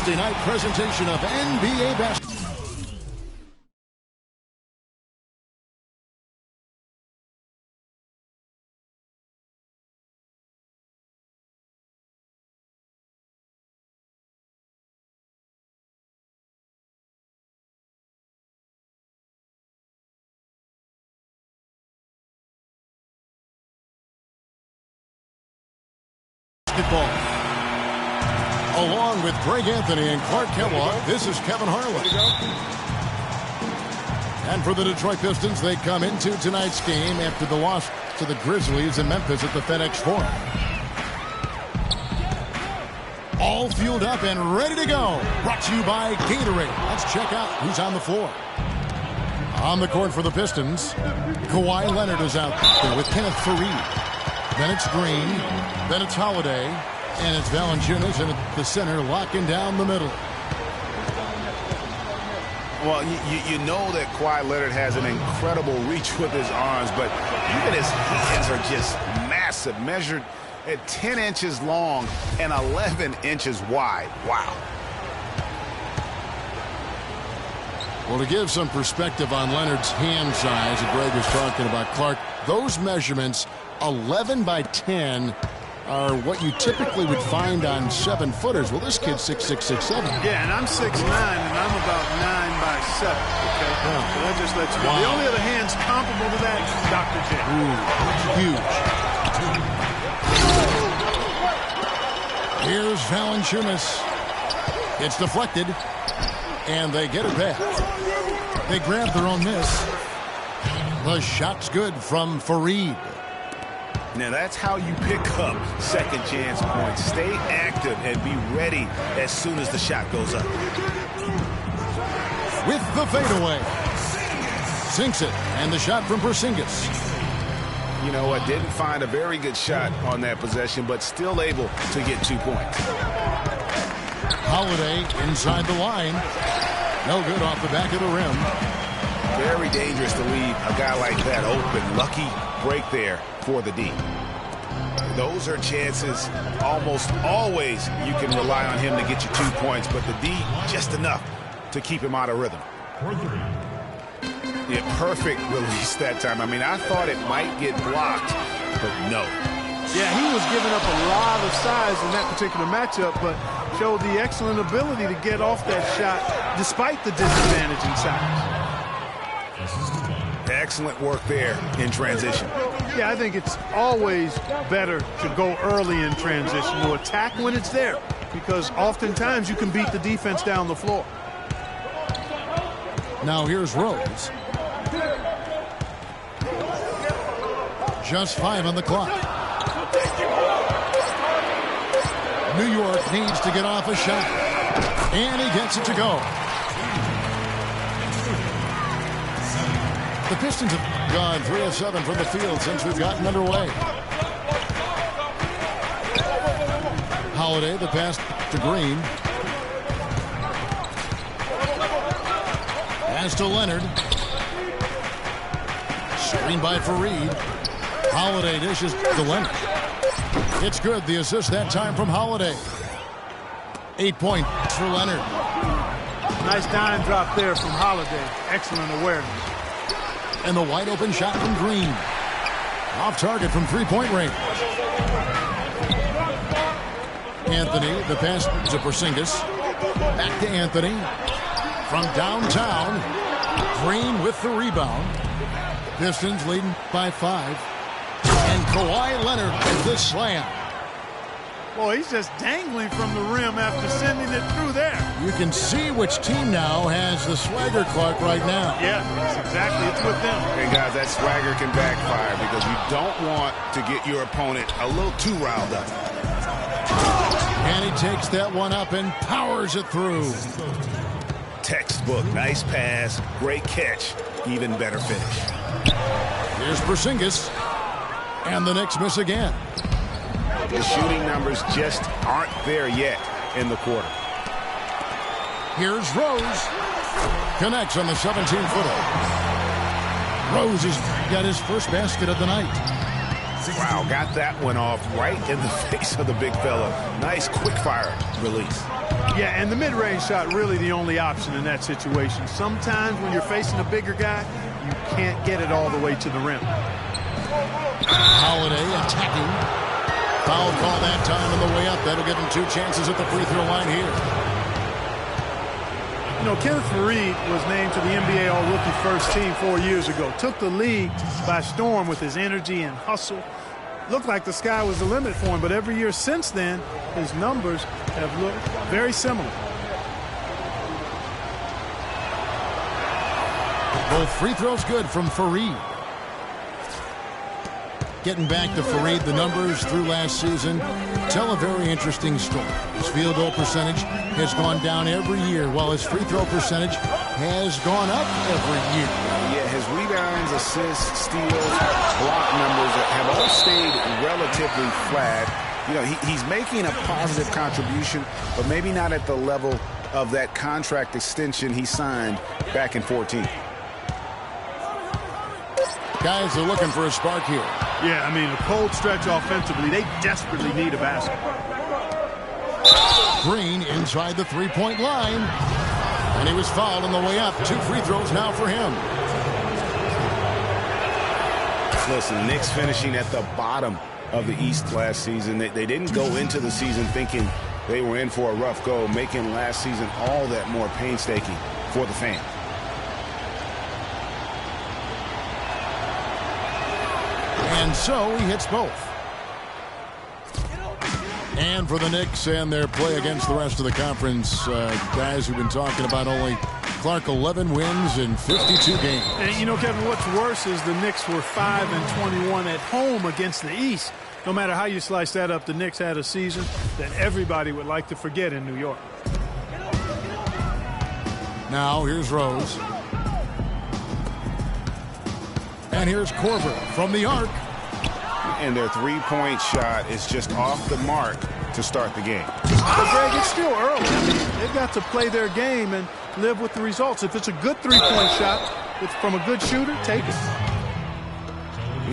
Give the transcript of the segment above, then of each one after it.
Thursday night presentation of NBA basketball. Along with Greg Anthony and Clark Kellogg, this is Kevin Harlan. And for the Detroit Pistons, they come into tonight's game after the loss to the Grizzlies in Memphis at the FedEx Forum. All fueled up and ready to go. Brought to you by Gatorade. Let's check out who's on the floor. On the court for the Pistons, Kawhi Leonard is out there with Kenneth Faried. Then it's Green, then it's Holiday, and it's Valanciunas in the center, locking down the middle. Well, you know that Kawhi Leonard has an incredible reach with his arms, but even his hands are just massive, measured at 10 inches long and 11 inches wide. Wow. Well, to give some perspective on Leonard's hand size that Greg was talking about, Clark, those measurements, 11 by 10, are what you typically would find on 7-footers. Well, this kid's 6'6", 6'7". Yeah, and I'm 6'9", and I'm about 9 by 7. Okay, so that just lets you know. Wow. The only other hands comparable to that, Dr. J. Ooh, huge. Here's Valanciunas. It's deflected, and they get it back. They grab their own miss. The shot's good from Faried. Now that's how you pick up second chance points. Stay active and be ready as soon as the shot goes up. With the fadeaway. Sinks it, and the shot from Porzingis. You know what, didn't find a very good shot on that possession, but still able to get 2 points. Holiday inside the line. No good off the back of the rim. Very dangerous to leave a guy like that open. Lucky break there for the D. Those are chances almost always you can rely on him to get you 2 points, but the D just enough to keep him out of rhythm. Yeah, perfect release that time. I mean, I thought it might get blocked, but no. Yeah, he was giving up a lot of size in that particular matchup, but showed the excellent ability to get off that shot despite the disadvantage in size. Excellent work there in transition. Yeah, I think it's always better to go early in transition, to attack when it's there, because oftentimes you can beat the defense down the floor. Now here's Rose. Just 5 on the clock. New York needs to get off a shot. And he gets it to go. The Pistons have gone 3 of 7 from the field since we've gotten underway. Holiday, the pass to Green. Pass to Leonard. Screen by Faried. Holiday dishes to Leonard. It's good. The assist that time from Holiday. 8 points for Leonard. Nice dime drop there from Holiday. Excellent awareness. And the wide open shot from Green. Off target from 3-point range. Anthony, the pass to Porzingis. Back to Anthony. From downtown. Green with the rebound. Pistons leading by 5. And Kawhi Leonard with the slam. Boy, he's just dangling from the rim after sending it through there. You can see which team now has the swagger, Clark, right now. Yeah, that's exactly. It's with them. And guys, that swagger can backfire because you don't want to get your opponent a little too riled up. And he takes that one up and powers it through. Textbook, nice pass, great catch, even better finish. Here's Porzingis. And the Knicks miss again. The shooting numbers just aren't there yet in the quarter. Here's Rose. Connects on the 17-footer. Rose has got his first basket of the night. Wow, got that one off right in the face of the big fella. Nice quick fire release. Yeah, and the mid-range shot really the only option in that situation. Sometimes when you're facing a bigger guy, you can't get it all the way to the rim. Holiday attacking. Foul call that time on the way up. That'll give him 2 chances at the free throw line here. You know, Kenneth Faried was named to the NBA All-Rookie First Team 4 years ago. Took the league by storm with his energy and hustle. Looked like the sky was the limit for him, but every year since then, his numbers have looked very similar. Both free throws good from Faried. Getting back to Faried, the numbers through last season tell a very interesting story. His field goal percentage has gone down every year, while his free throw percentage has gone up every year. Yeah, his rebounds, assists, steals, block numbers have all stayed relatively flat. You know, he's making a positive contribution, but maybe not at the level of that contract extension he signed back in 14. Guys are looking for a spark here. Yeah, I mean, a cold stretch offensively. They desperately need a basket. Green inside the three-point line. And he was fouled on the way up. 2 free throws now for him. Listen, Knicks finishing at the bottom of the East last season. They didn't go into the season thinking they were in for a rough go, making last season all that more painstaking for the fans. And so he hits both. And for the Knicks and their play against the rest of the conference, guys who've been talking about only Clark 11 wins in 52 games. And you know, Kevin, what's worse is the Knicks were 5-21 at home against the East. No matter how you slice that up, the Knicks had a season that everybody would like to forget in New York. Now here's Rose. And here's Korver from the arc. And their three-point shot is just off the mark to start the game. But, Greg, it's still early. I mean, they've got to play their game and live with the results. If it's a good three-point shot from a good shooter, take it.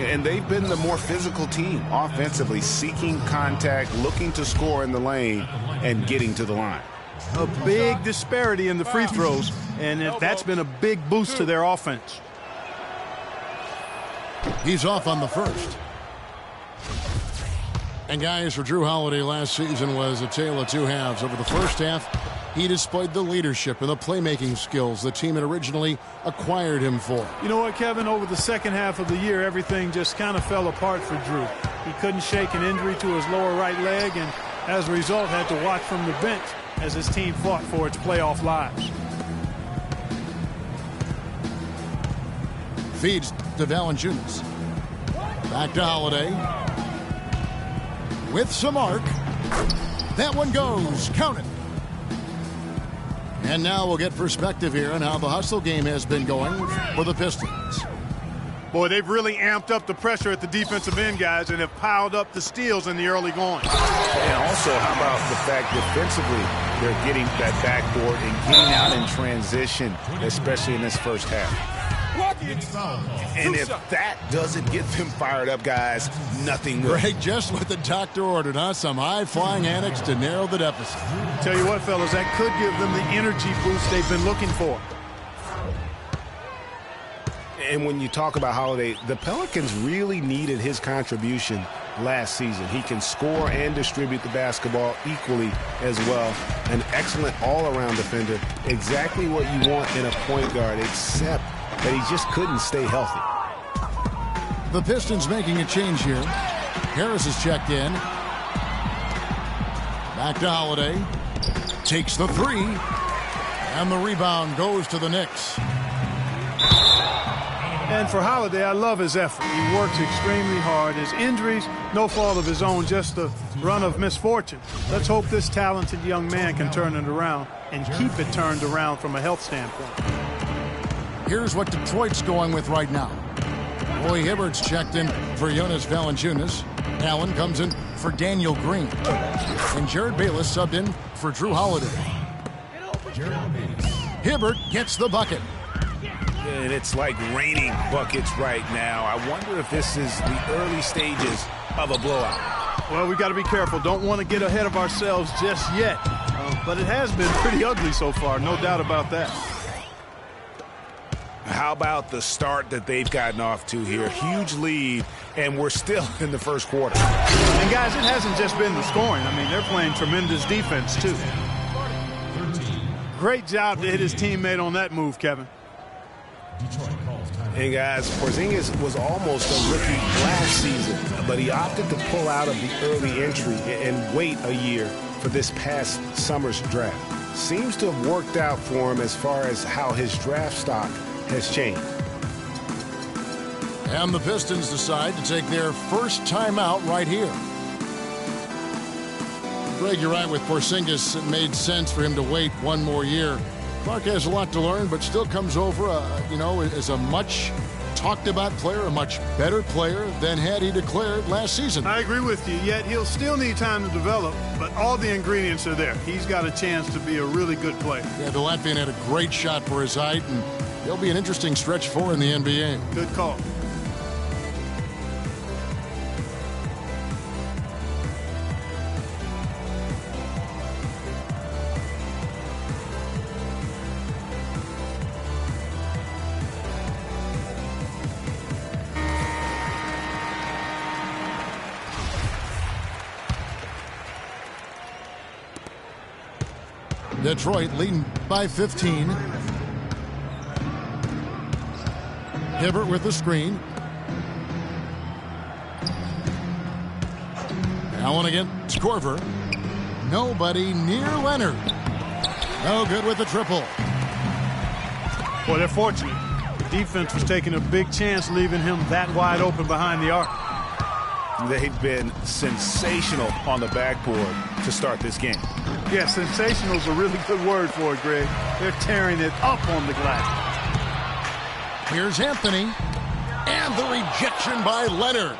And they've been the more physical team offensively, seeking contact, looking to score in the lane, and getting to the line. A big disparity in the free throws, and that's been a big boost to their offense. He's off on the first. And guys, for Drew Holiday, last season was a tale of 2 halves. Over the first half, he displayed the leadership and the playmaking skills the team had originally acquired him for. You know what, Kevin? Over the second half of the year, everything just kind of fell apart for Drew. He couldn't shake an injury to his lower right leg, and as a result, had to watch from the bench as his team fought for its playoff lives. Feeds to Valanciunas. Back to Holiday. With some arc. That one goes. Count it. And now we'll get perspective here on how the hustle game has been going for the Pistons. Boy, they've really amped up the pressure at the defensive end, guys, and have piled up the steals in the early going. And also, how about the fact defensively they're getting that backboard and getting out in transition, especially in this first half. And if that doesn't get them fired up, guys, nothing will. Greg, just what the doctor ordered, huh? Some high-flying annex to narrow the deficit. Tell you what, fellas, that could give them the energy boost they've been looking for. And when you talk about Holiday, the Pelicans really needed his contribution last season. He can score and distribute the basketball equally as well. An excellent all-around defender. Exactly what you want in a point guard, except that he just couldn't stay healthy. The Pistons making a change here. Harris is checked in. Back to Holiday. Takes the 3. And the rebound goes to the Knicks. And for Holiday, I love his effort. He works extremely hard. His injuries, no fault of his own, just a run of misfortune. Let's hope this talented young man can turn it around and keep it turned around from a health standpoint. Here's what Detroit's going with right now. Roy Hibbert's checked in for Jonas Valanciunas. Allen comes in for Daniel Green. And Jared Bayless subbed in for Drew Holiday. Hibbert gets the bucket. And it's like raining buckets right now. I wonder if this is the early stages of a blowout. Well, we've got to be careful. Don't want to get ahead of ourselves just yet. But it has been pretty ugly so far, no doubt about that. How about the start that they've gotten off to here? Huge lead, and we're still in the first quarter. And, guys, it hasn't just been the scoring. I mean, they're playing tremendous defense, too. Great job to hit his teammate on that move, Kevin. Hey, guys, Porzingis was almost a rookie last season, but he opted to pull out of the early entry and wait a year for this past summer's draft. Seems to have worked out for him as far as how his draft stock has changed. And the Pistons decide to take their first timeout right here. Greg, you're right with Porzingis. It made sense for him to wait one more year. Clark has a lot to learn, but still comes over, as a much talked about player, a much better player than had he declared last season. I agree with you, yet he'll still need time to develop, but all the ingredients are there. He's got a chance to be a really good player. Yeah, the Latvian had a great shot for his height, and he'll be an interesting stretch four in the NBA. Good call. Detroit leading by 15. Hibbert with the screen. Allen against Corver. Nobody near Leonard. No good with the triple. Well, they're fortunate. The defense was taking a big chance, leaving him that wide open behind the arc. They've been sensational on the backboard to start this game. Yeah, sensational is a really good word for it, Greg. They're tearing it up on the glass. Here's Anthony. And the rejection by Leonard.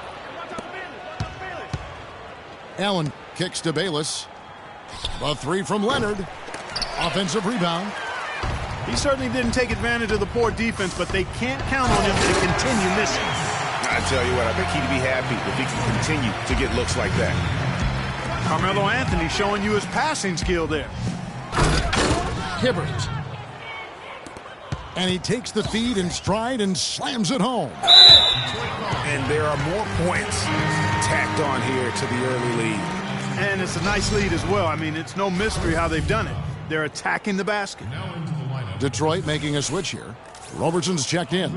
Allen kicks to Bayless. The three from Leonard. Offensive rebound. He certainly didn't take advantage of the poor defense, but they can't count on him to continue missing. I tell you what, I think he'd be happy if he can continue to get looks like that. Carmelo Anthony showing you his passing skill there. Hibbert. And he takes the feed in stride and slams it home. And there are more points tacked on here to the early lead. And it's a nice lead as well. I mean, it's no mystery how they've done it. They're attacking the basket. Detroit making a switch here. Robertson's checked in.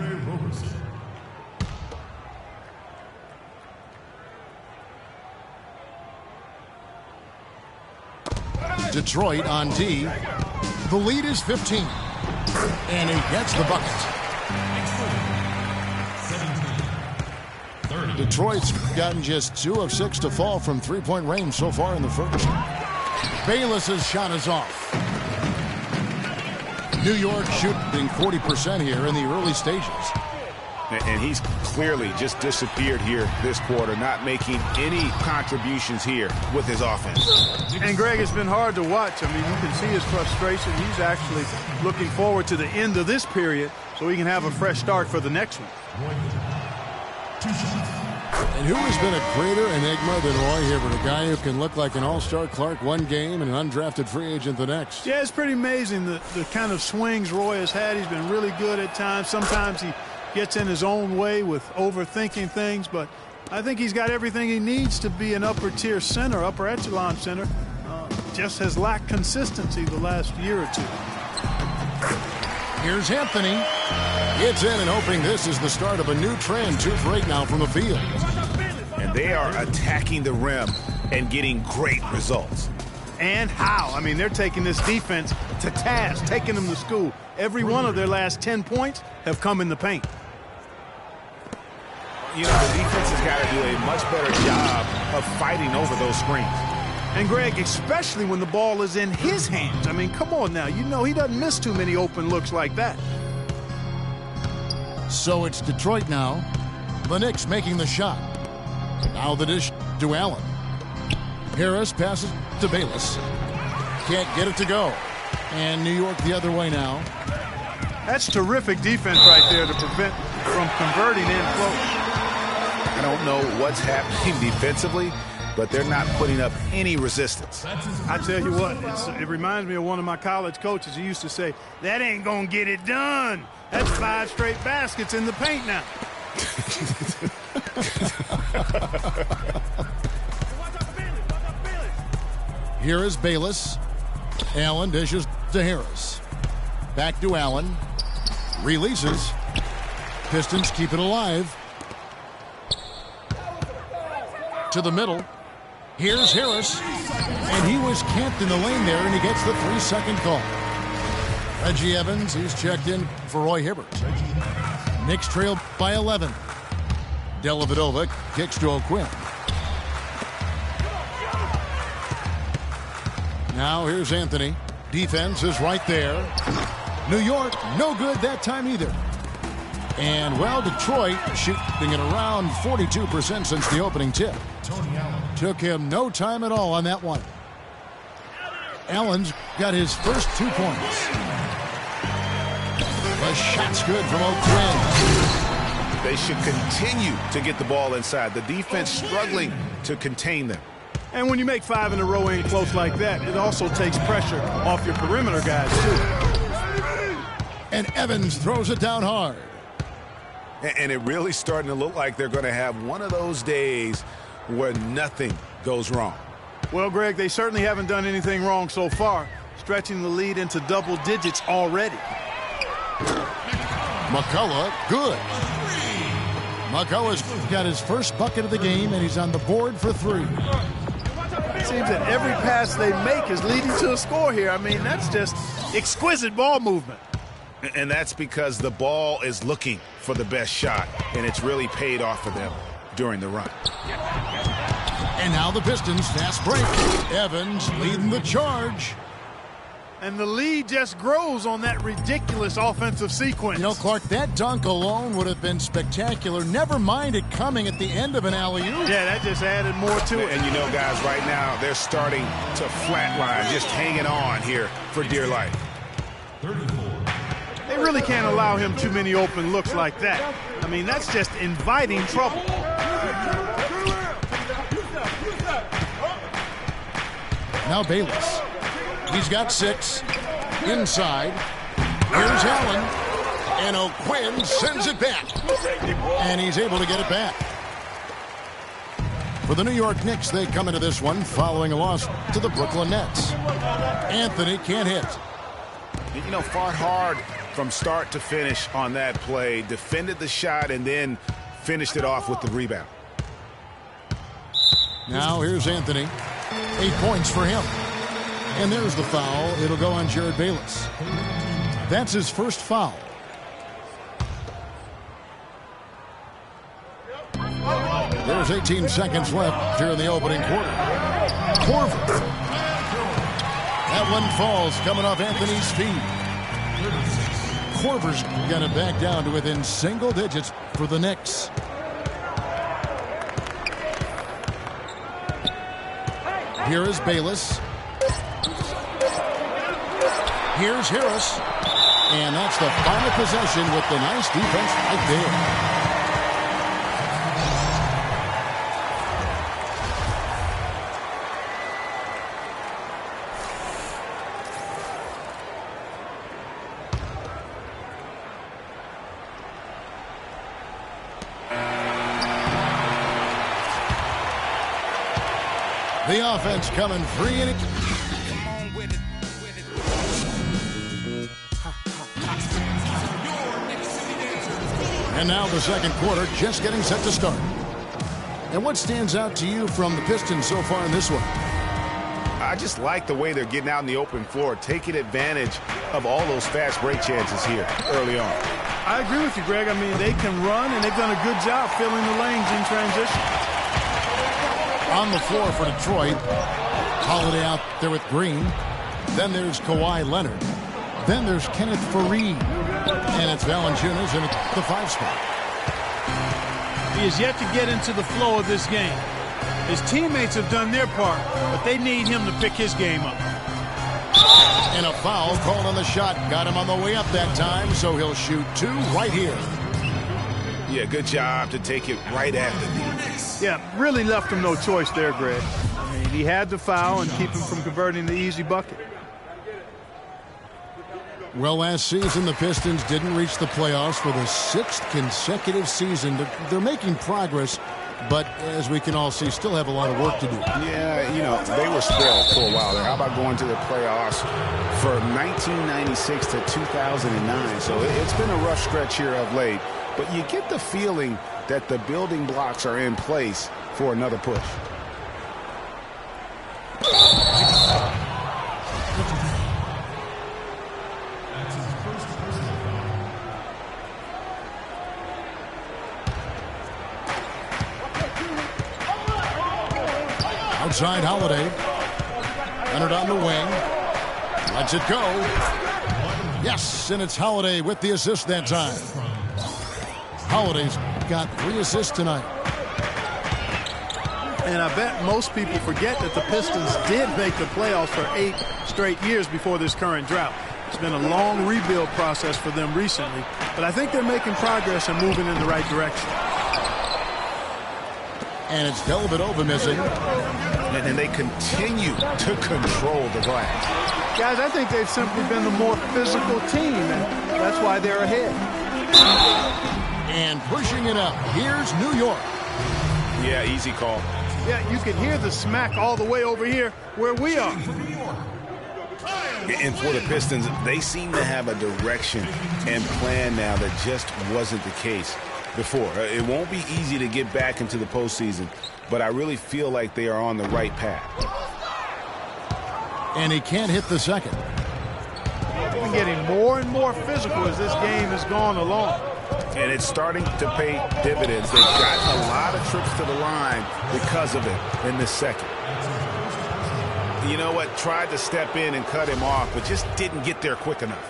Detroit on D. The lead is 15. And he gets the bucket. Detroit's gotten just 2 of 6 to fall from three-point range so far in the first. Bayless's shot is off. New York shooting 40% here in the early stages. And he's clearly just disappeared here this quarter, not making any contributions here with his offense. And, Greg, it's been hard to watch. I mean, you can see his frustration. He's actually looking forward to the end of this period so he can have a fresh start for the next one. And who has been a greater enigma than Roy Hibbert, a guy who can look like an all-star Clark one game and an undrafted free agent the next? Yeah, it's pretty amazing the kind of swings Roy has had. He's been really good at times. Sometimes he gets in his own way with overthinking things, but I think he's got everything he needs to be an upper-tier center, upper echelon center. Just has lacked consistency the last year or two. Here's Anthony. It's in and hoping this is the start of a new trend, 2 for 8 now from the field. And they are attacking the rim and getting great results. And how? I mean, they're taking this defense to task, taking them to school. Every one of their last 10 points have come in the paint. You know, the defense has got to do a much better job of fighting over those screens. And, Greg, especially when the ball is in his hands. I mean, come on now. You know he doesn't miss too many open looks like that. So it's Detroit now. The Knicks making the shot. Now the dish to Allen. Harris passes to Bayless. Can't get it to go. And New York the other way now. That's terrific defense right there to prevent from converting in close. I don't know what's happening defensively, but they're not putting up any resistance. I tell you what, it reminds me of one of my college coaches. He used to say, that ain't going to get it done. That's 5 straight baskets in the paint now. Here is Bayless. Allen dishes to Harris. Back to Allen. Releases. Pistons keep it alive. To the middle. Here's Harris. And he was camped in the lane there, and he gets the 3-second call. Reggie Evans, he's checked in for Roy Hibbert. Knicks trail by 11. Dellavedova kicks to O'Quinn. Now here's Anthony. Defense is right there. New York, no good that time either. And, well, Detroit shooting at around 42% since the opening tip. Took him no time at all on that one. Allen's got his first 2 points. The shot's good from O'Quinn. They should continue to get the ball inside. The defense struggling to contain them. And when you make 5 in a row in close like that, it also takes pressure off your perimeter guys, too. And Evans throws it down hard. And it really starting to look like they're going to have one of those days where nothing goes wrong. Well, Greg, they certainly haven't done anything wrong so far, stretching the lead into double digits already. McCullough, good. McCullough's got his first bucket of the game, and he's on the board for 3. It seems that every pass they make is leading to a score here. I mean, that's just exquisite ball movement. And that's because the ball is looking for the best shot, and it's really paid off for them during the run. And now the Pistons fast break. Evans leading the charge. And the lead just grows on that ridiculous offensive sequence. You know, Clark, that dunk alone would have been spectacular. Never mind it coming at the end of an alley-oop. Yeah, that just added more to it. And you know, guys, right now they're starting to flatline, just hanging on here for dear life. They really can't allow him too many open looks like that. I mean, that's just inviting trouble. Now Bayless. He's got 6. Inside. Here's Allen. And O'Quinn sends it back. And he's able to get it back. For the New York Knicks, they come into this one following a loss to the Brooklyn Nets. Anthony can't hit. You know, fought hard from start to finish on that play. Defended the shot and then finished it off with the rebound. Now here's Anthony. 8 points for him. And there's the foul. It'll go on Jared Bayless. That's his first foul. There's 18 seconds left here in the opening quarter. Korver. That one falls coming off Anthony's feet. Korver's going to back down to within single digits for the Knicks. Here is Bayless. Here's Harris. And that's the final possession with the nice defense right there. The offense coming free and now the second quarter just getting set to start. And what stands out to you from the Pistons so far in this one? I just like the way they're getting out in the open floor, taking advantage of all those fast break chances here early on. I agree with you, Greg. I mean, they can run, and they've done a good job filling the lanes in transition. On the floor for Detroit, Holiday out there with Green. Then there's Kawhi Leonard. Then there's Kenneth Faried. And it's Valanciunas in the 5 spot. He is yet to get into the flow of this game. His teammates have done their part, but they need him to pick his game up. And a foul called on the shot. Got him on the way up that time, so he'll shoot 2 right here. Yeah, good job to take it right at the defense. Yeah, really left him no choice there, Greg. I mean, he had to foul and keep him from converting the easy bucket. Well, last season, the Pistons didn't reach the playoffs for the 6th consecutive season. They're making progress, but as we can all see, still have a lot of work to do. Yeah, you know, they were spoiled for a while there. How about going to the playoffs for 1996 to 2009? So it's been a rough stretch here of late. But you get the feeling that the building blocks are in place for another push. Outside Holiday. Leonard on the wing. Lets it go. Yes, and it's Holiday with the assist that time. Holiday's got 3 assists tonight. And I bet most people forget that the Pistons did make the playoffs for 8 straight years before this current drought. It's been a long rebuild process for them recently, but I think they're making progress and moving in the right direction. And it's Dellavedova missing. And they continue to control the glass. Guys, I think they've simply been the more physical team, and that's why they're ahead. And pushing it up. Here's New York. Yeah, easy call. Yeah, you can hear the smack all the way over here where we are. And for the Pistons, they seem to have a direction and plan now that just wasn't the case before. It won't be easy to get back into the postseason, but I really feel like they are on the right path. And he can't hit the second. They've been getting more and more physical as this game has gone along. And it's starting to pay dividends. They've gotten a lot of trips to the line because of it in this second. You know what? Tried to step in and cut him off, but just didn't get there quick enough.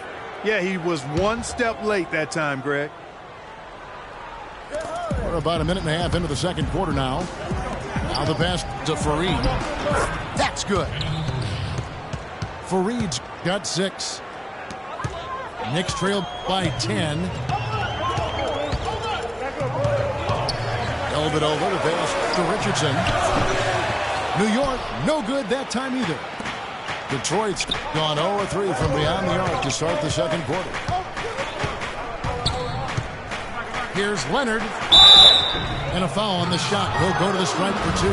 Yeah, he was 1 step late that time, Greg. We're about 1.5 minutes into the second quarter now. Now the pass to Fareed. That's good. Fareed's got 6. Knicks trail by 10. Dellavedova to pass to Richardson. New York, no good that time either. Detroit's gone 0-3 from beyond the arc to start the second quarter. Here's Leonard. And a foul on the shot. He'll go to the stripe for 2.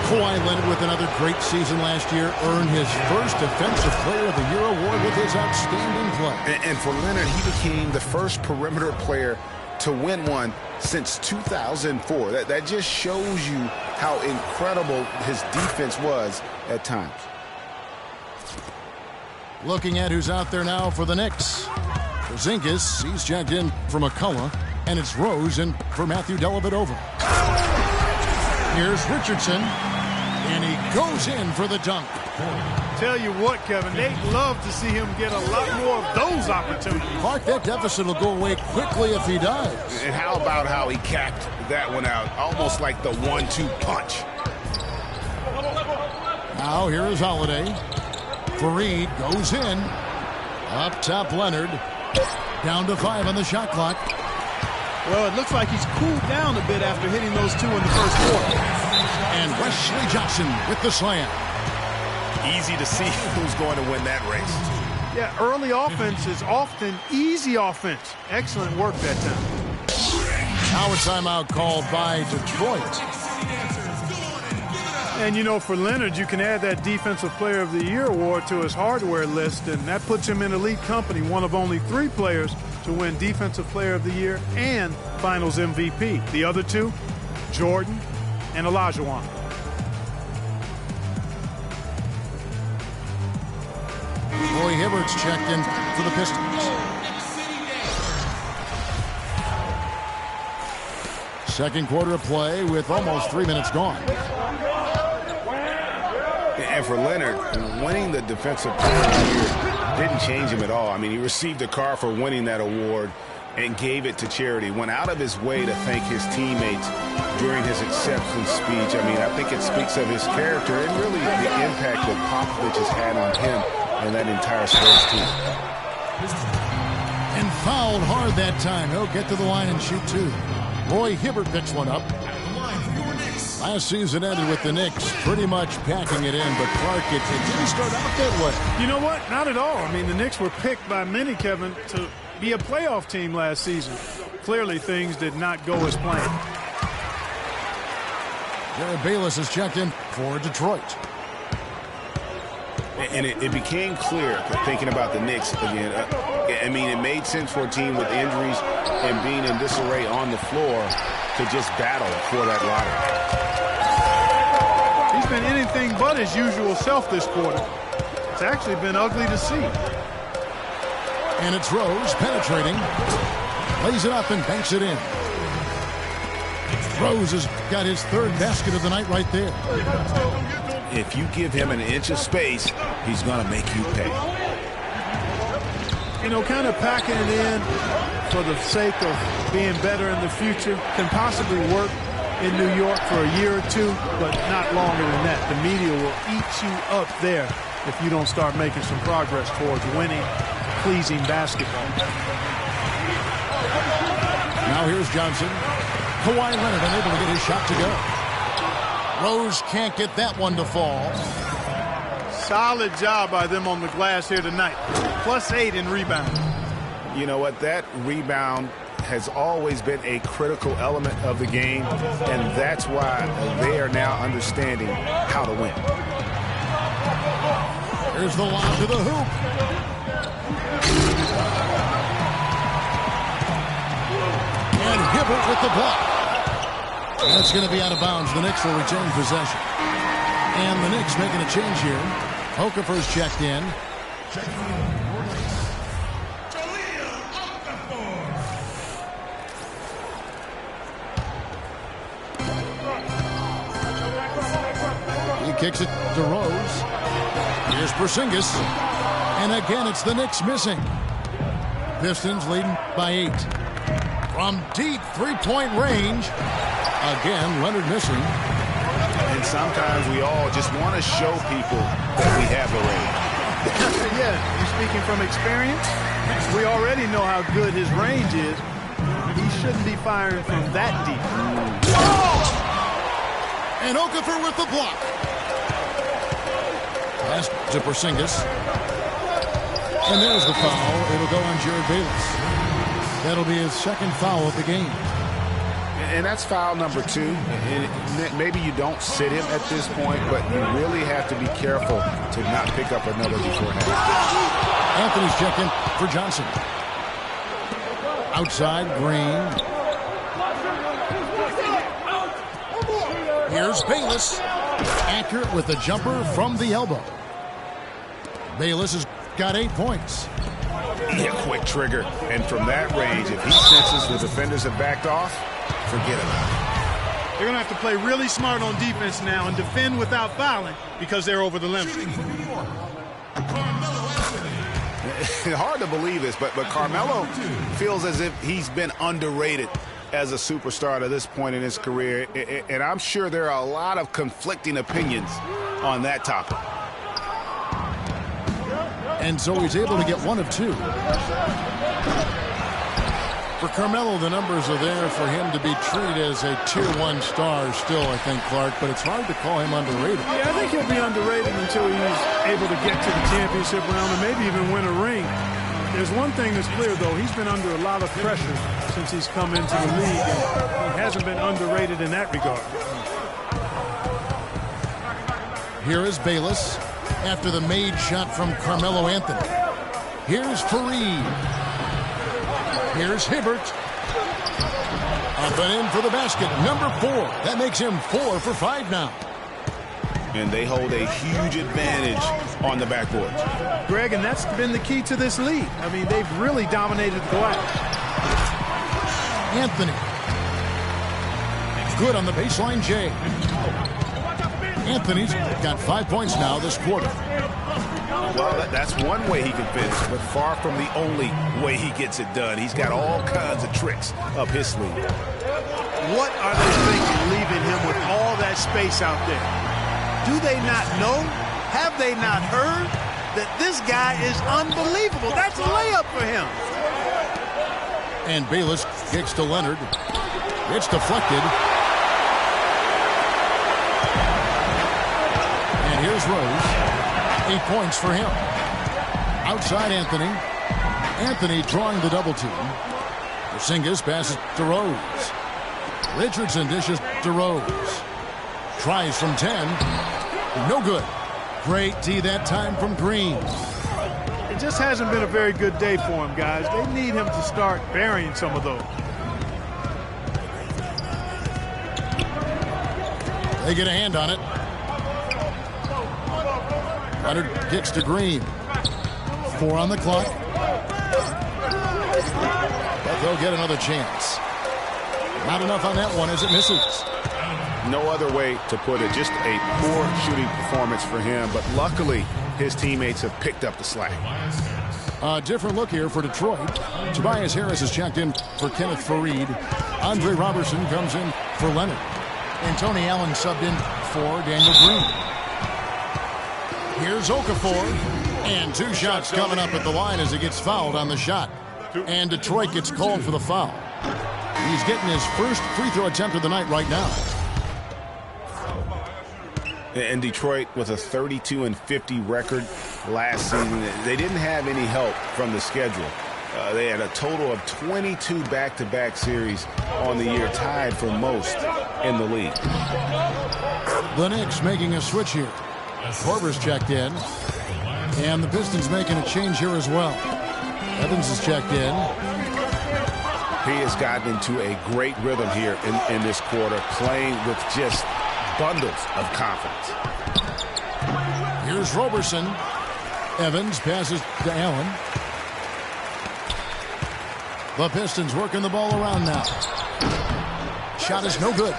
Kawhi Leonard with another great season last year, earned his first Defensive Player of the Year award with his outstanding play. And for Leonard, he became the first perimeter player to win one since 2004. That just shows you how incredible his defense was at times. Looking at who's out there now for the Knicks. Porzingis, he's checked in for McCullough, and it's Rose in for Matthew Dellavedova. Here's Richardson, and he goes in for the dunk. Tell you what, Kevin, they'd love to see him get a lot more of those opportunities. Mark, that deficit will go away quickly if he does. And how about how he capped that one out, almost like the 1-2 punch. Now here is Holiday. Fareed goes in. Up top, Leonard. Down to 5 on the shot clock. Well, it looks like he's cooled down a bit after hitting those 2 in the first quarter. And Wesley Johnson with the slam. Easy to see who's going to win that race. Yeah, early offense is often easy offense. Excellent work that time. Now a timeout called by Detroit. And, you know, for Leonard, you can add that Defensive Player of the Year award to his hardware list, and that puts him in elite company, one of only 3 players to win Defensive Player of the Year and Finals MVP. The other 2, Jordan and Olajuwon. Roy Hibbert's checked in for the Pistons. Second quarter of play with almost 3 minutes gone. And for Leonard, winning the Defensive Player of the Year didn't change him at all. I mean, he received a car for winning that award, and gave it to charity. Went out of his way to thank his teammates during his acceptance speech. I mean, I think it speaks of his character and really the impact that Popovich has had on him and that entire Spurs team. And fouled hard that time. He'll get to the line and shoot two. Roy Hibbert picks one up. Last season ended with the Knicks pretty much packing it in, but Clark, it didn't start out that way. You know what? Not at all. I mean, the Knicks were picked by many, Kevin, to be a playoff team last season. Clearly, things did not go as planned. Jared Bayless is checked in for Detroit. And it became clear, thinking about the Knicks again, I mean, it made sense for a team with injuries and being in disarray on the floor to just battle for that lottery. He's been anything but his usual self this quarter. It's actually been ugly to see. And it's Rose penetrating. Lays it up and banks it in. Rose has got his third basket of the night right there. If you give him an inch of space, he's going to make you pay. You know, kind of packing it in for the sake of being better in the future can possibly work in New York for a year or two, but not longer than that. The media will eat you up there if you don't start making some progress towards winning, pleasing basketball. Now here's Johnson. Kawhi Leonard unable to get his shot to go. Rose can't get that one to fall. Solid job by them on the glass here tonight. +8 in rebound. You know what? That rebound has always been a critical element of the game, and that's why they are now understanding how to win. Here's the lob to the hoop. And Hibbert with the block. That's going to be out of bounds. The Knicks will retain possession. And the Knicks making a change here. Okafor's checked in. He kicks it to Rose. Here's Porzingis. And again, it's the Knicks missing. Pistons leading by 8. From deep three-point range. Again, Leonard missing. And sometimes we all just want to show people that we have the range. Yeah, you speaking from experience? We already know how good his range is. He shouldn't be firing from that deep. And Okafor with the block. Pass to Porzingis. And there's the foul. It'll go on Jared Bayless. That'll be his second foul of the game. And that's foul number 2. And maybe you don't sit him at this point, but you really have to be careful to not pick up another beforehand. Anthony's checked in for Johnson. Outside, Green. Here's Bayless. Accurate with the jumper from the elbow. Bayless has got 8 points. Yeah, quick trigger. And from that range, if he senses the defenders have backed off, forget about it. They're going to have to play really smart on defense now and defend without fouling because they're over the limit. Hard to believe this, but Carmelo feels as if he's been underrated as a superstar to this point in his career. And I'm sure there are a lot of conflicting opinions on that topic. And so he's able to get 1 of 2. For Carmelo, the numbers are there for him to be treated as a Tier 1 star still, I think, Clark. But it's hard to call him underrated. Yeah, I think he'll be underrated until he's able to get to the championship round and maybe even win a ring. There's one thing that's clear, though. He's been under a lot of pressure since he's come into the league. And he hasn't been underrated in that regard. Here is Bayless after the made shot from Carmelo Anthony. Here's Fareed. Here's Hibbert. Up and in for the basket. Number 4. That makes him 4 for 5 now. And they hold a huge advantage on the backboard. Greg, and that's been the key to this league. I mean, they've really dominated the glass. Anthony. Good on the baseline, Jay. Anthony's got 5 points now this quarter. Well, that's one way he can finish, but far from the only way he gets it done. He's got all kinds of tricks up his sleeve. What are they thinking leaving him with all that space out there? Do they not know? Have they not heard that this guy is unbelievable? That's a layup for him. And Bayless kicks to Leonard. It's deflected. And here's Rose. 8 points for him. Outside Anthony. Anthony drawing the double team. Porzingis passes to Rose. Richardson dishes to Rose. Tries from 10. No good. Great D that time from Green. It just hasn't been a very good day for him, guys. They need him to start burying some of those. They get a hand on it. Leonard kicks to Green. 4 on the clock. But they'll get another chance. Not enough on that one as it misses. No other way to put it. Just a poor shooting performance for him. But luckily, his teammates have picked up the slack. A different look here for Detroit. Tobias Harris has checked in for Kenneth Faried. Andre Robertson comes in for Leonard. And Tony Allen subbed in for Daniel Green. Here's Okafor. And 2 shots coming up at the line as he gets fouled on the shot. And Detroit gets called for the foul. He's getting his first free throw attempt of the night right now. And Detroit with a 32-50 record last season. They didn't have any help from the schedule. They had a total of 22 back-to-back series on the year, tied for most in the league. The Knicks making a switch here. Korver's checked in. And the Pistons making a change here as well. Evans is checked in. He has gotten into a great rhythm here in this quarter, playing with just bundles of confidence. Here's Robertson. Evans passes to Allen. The Pistons working the ball around now. Shot is no good.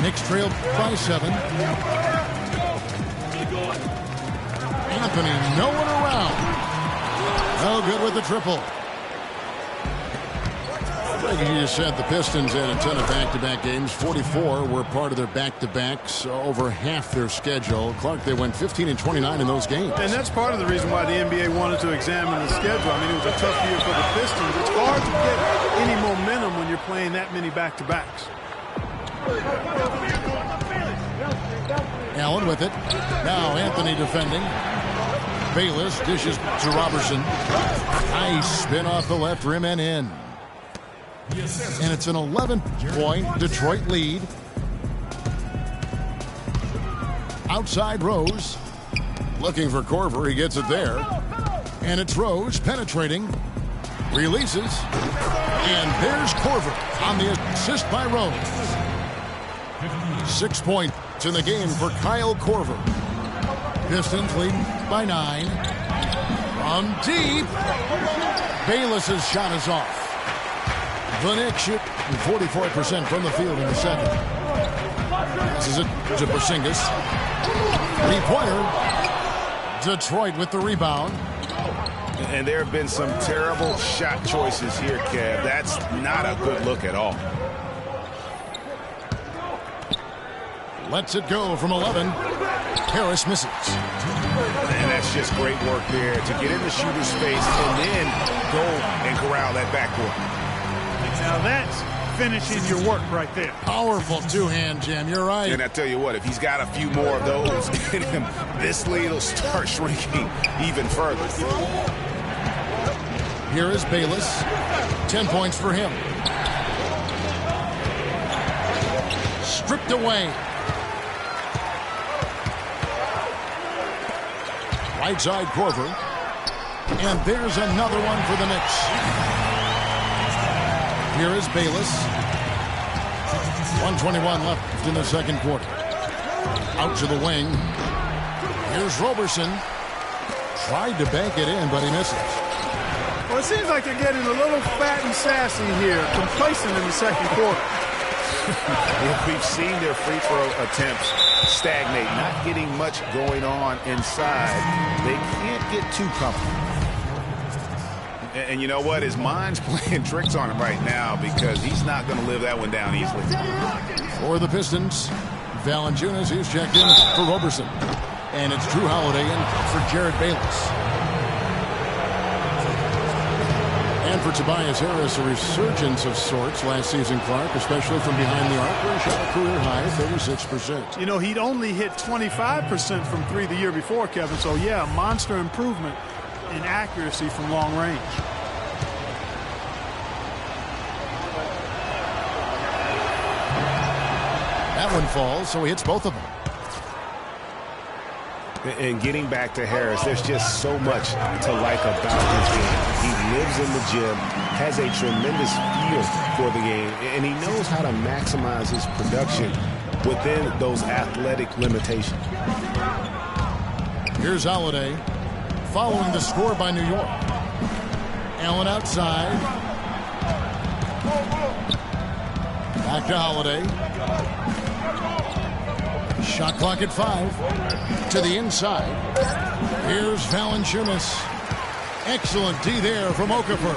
Knicks trailed by 7. Anthony, no one around. No good with the triple. Like you just said, the Pistons had a ton of back-to-back games. 44 were part of their back-to-backs, over half their schedule. Clark, they went 15 and 29 in those games. And that's part of the reason why the NBA wanted to examine the schedule. I mean, it was a tough year for the Pistons. It's hard to get any momentum when you're playing that many back-to-backs. Allen with it. Now Anthony defending. Bayless dishes to Robertson. Nice spin off the left rim and in. And it's an 11-point Detroit lead. Outside Rose. Looking for Korver. He gets it there. And it's Rose penetrating. Releases. And there's Korver on the assist by Rose. 6 points in the game for Kyle Korver. Pistons leading by 9. From deep. Bayless's shot is off. The Knicks shoot 44% from the field in the second. This is it to Porzingis. 3-pointer. Detroit with the rebound. And there have been some terrible shot choices here, Kev. That's not a good look at all. Lets it go from 11. Harris misses. And that's just great work there to get in the shooter's space and then go and corral that backcourt. Now that's finishing your work right there. Powerful two-hand jam. You're right. And I tell you what, if he's got a few more of those in him, this lead will start shrinking even further. Here is Bayless. 10 points for him. Stripped away. Right side Korver. And there's another one for the Knicks. Here is Bayless. 1:21 left in the second quarter. Out to the wing. Here's Robertson. Tried to bank it in, but he misses. Well, it seems like they're getting a little fat and sassy here, complacent in the second quarter. We've seen their free throw attempts stagnate, not getting much going on inside. They can't get too comfortable. And you know what? His mind's playing tricks on him right now because he's not going to live that one down easily. For the Pistons, Valanciunas is checked in for Roberson. And it's Drew Holiday in for Jared Bayless. And for Tobias Harris, a resurgence of sorts last season, Clark, especially from behind the arc, where he shot a career high 36%. You know, he'd only hit 25% from three the year before, Kevin. So, yeah, monster improvement in accuracy from long range. That one falls, so he hits both of them. And getting back to Harris, there's just so much to like about his game. He lives in the gym, has a tremendous feel for the game, and he knows how to maximize his production within those athletic limitations. Here's Holiday following the score by New York. Allen outside. Back to Holiday. Shot clock at 5. To the inside. Here's Valanciunas. Excellent D there from Okafor.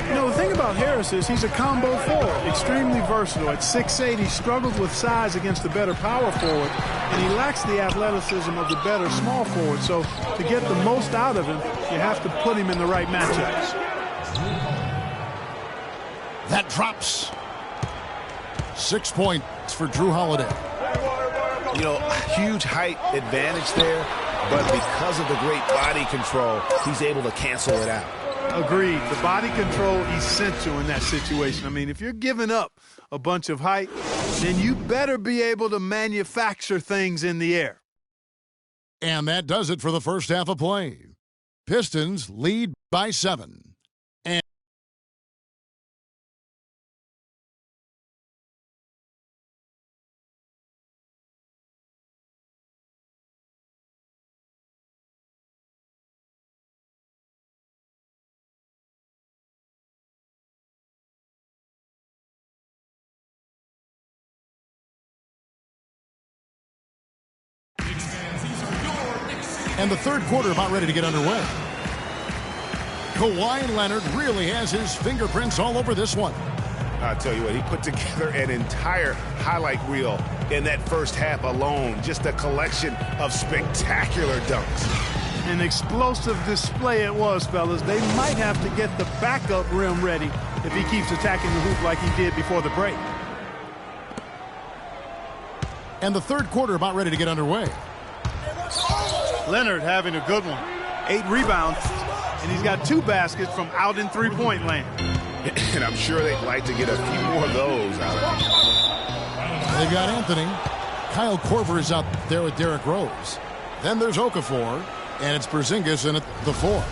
You know, the thing about Harris is he's a combo forward, extremely versatile. At 6'8", he struggles with size against the better power forward, and he lacks the athleticism of the better small forward. So to get the most out of him, you have to put him in the right matchups. That drops. 6 points for Drew Holiday. You know, huge height advantage there, but because of the great body control, he's able to cancel it out. Agreed. The body control essential in that situation. I mean, if you're giving up a bunch of height, then you better be able to manufacture things in the air. And that does it for the first half of play. Pistons lead by 7. And the third quarter about ready to get underway. Kawhi Leonard really has his fingerprints all over this one. I'll tell you what, he put together an entire highlight reel in that first half alone. Just a collection of spectacular dunks. An explosive display it was, fellas. They might have to get the backup rim ready if he keeps attacking the hoop like he did before the break. And the third quarter about ready to get underway. Leonard having a good one. 8 rebounds, and he's got 2 baskets from out in three-point land. And I'm sure they'd like to get a few more of those out of him. They've got Anthony. Kyle Korver is out there with Derrick Rose. Then there's Okafor, and it's Porzingis in at the 4.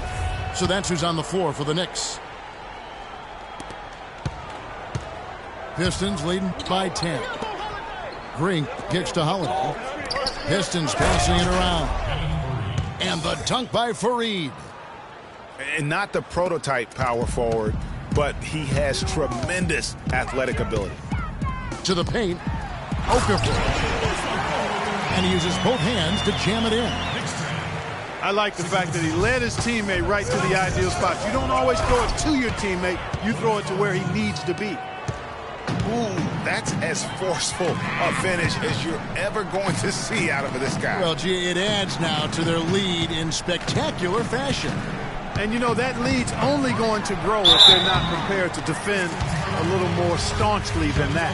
So that's who's on the floor for the Knicks. Pistons leading by 10. Green kicks to Holiday. Pistons passing it around. And the dunk by Fareed. And not the prototype power forward, but he has tremendous athletic ability. To the paint, Okafor. And he uses both hands to jam it in. I like the fact that he led his teammate right to the ideal spot. You don't always throw it to your teammate. You throw it to where he needs to be. Ooh, that's as forceful a finish as you're ever going to see out of this guy. Well, gee, it adds now to their lead in spectacular fashion. And, you know, that lead's only going to grow if they're not prepared to defend a little more staunchly than that.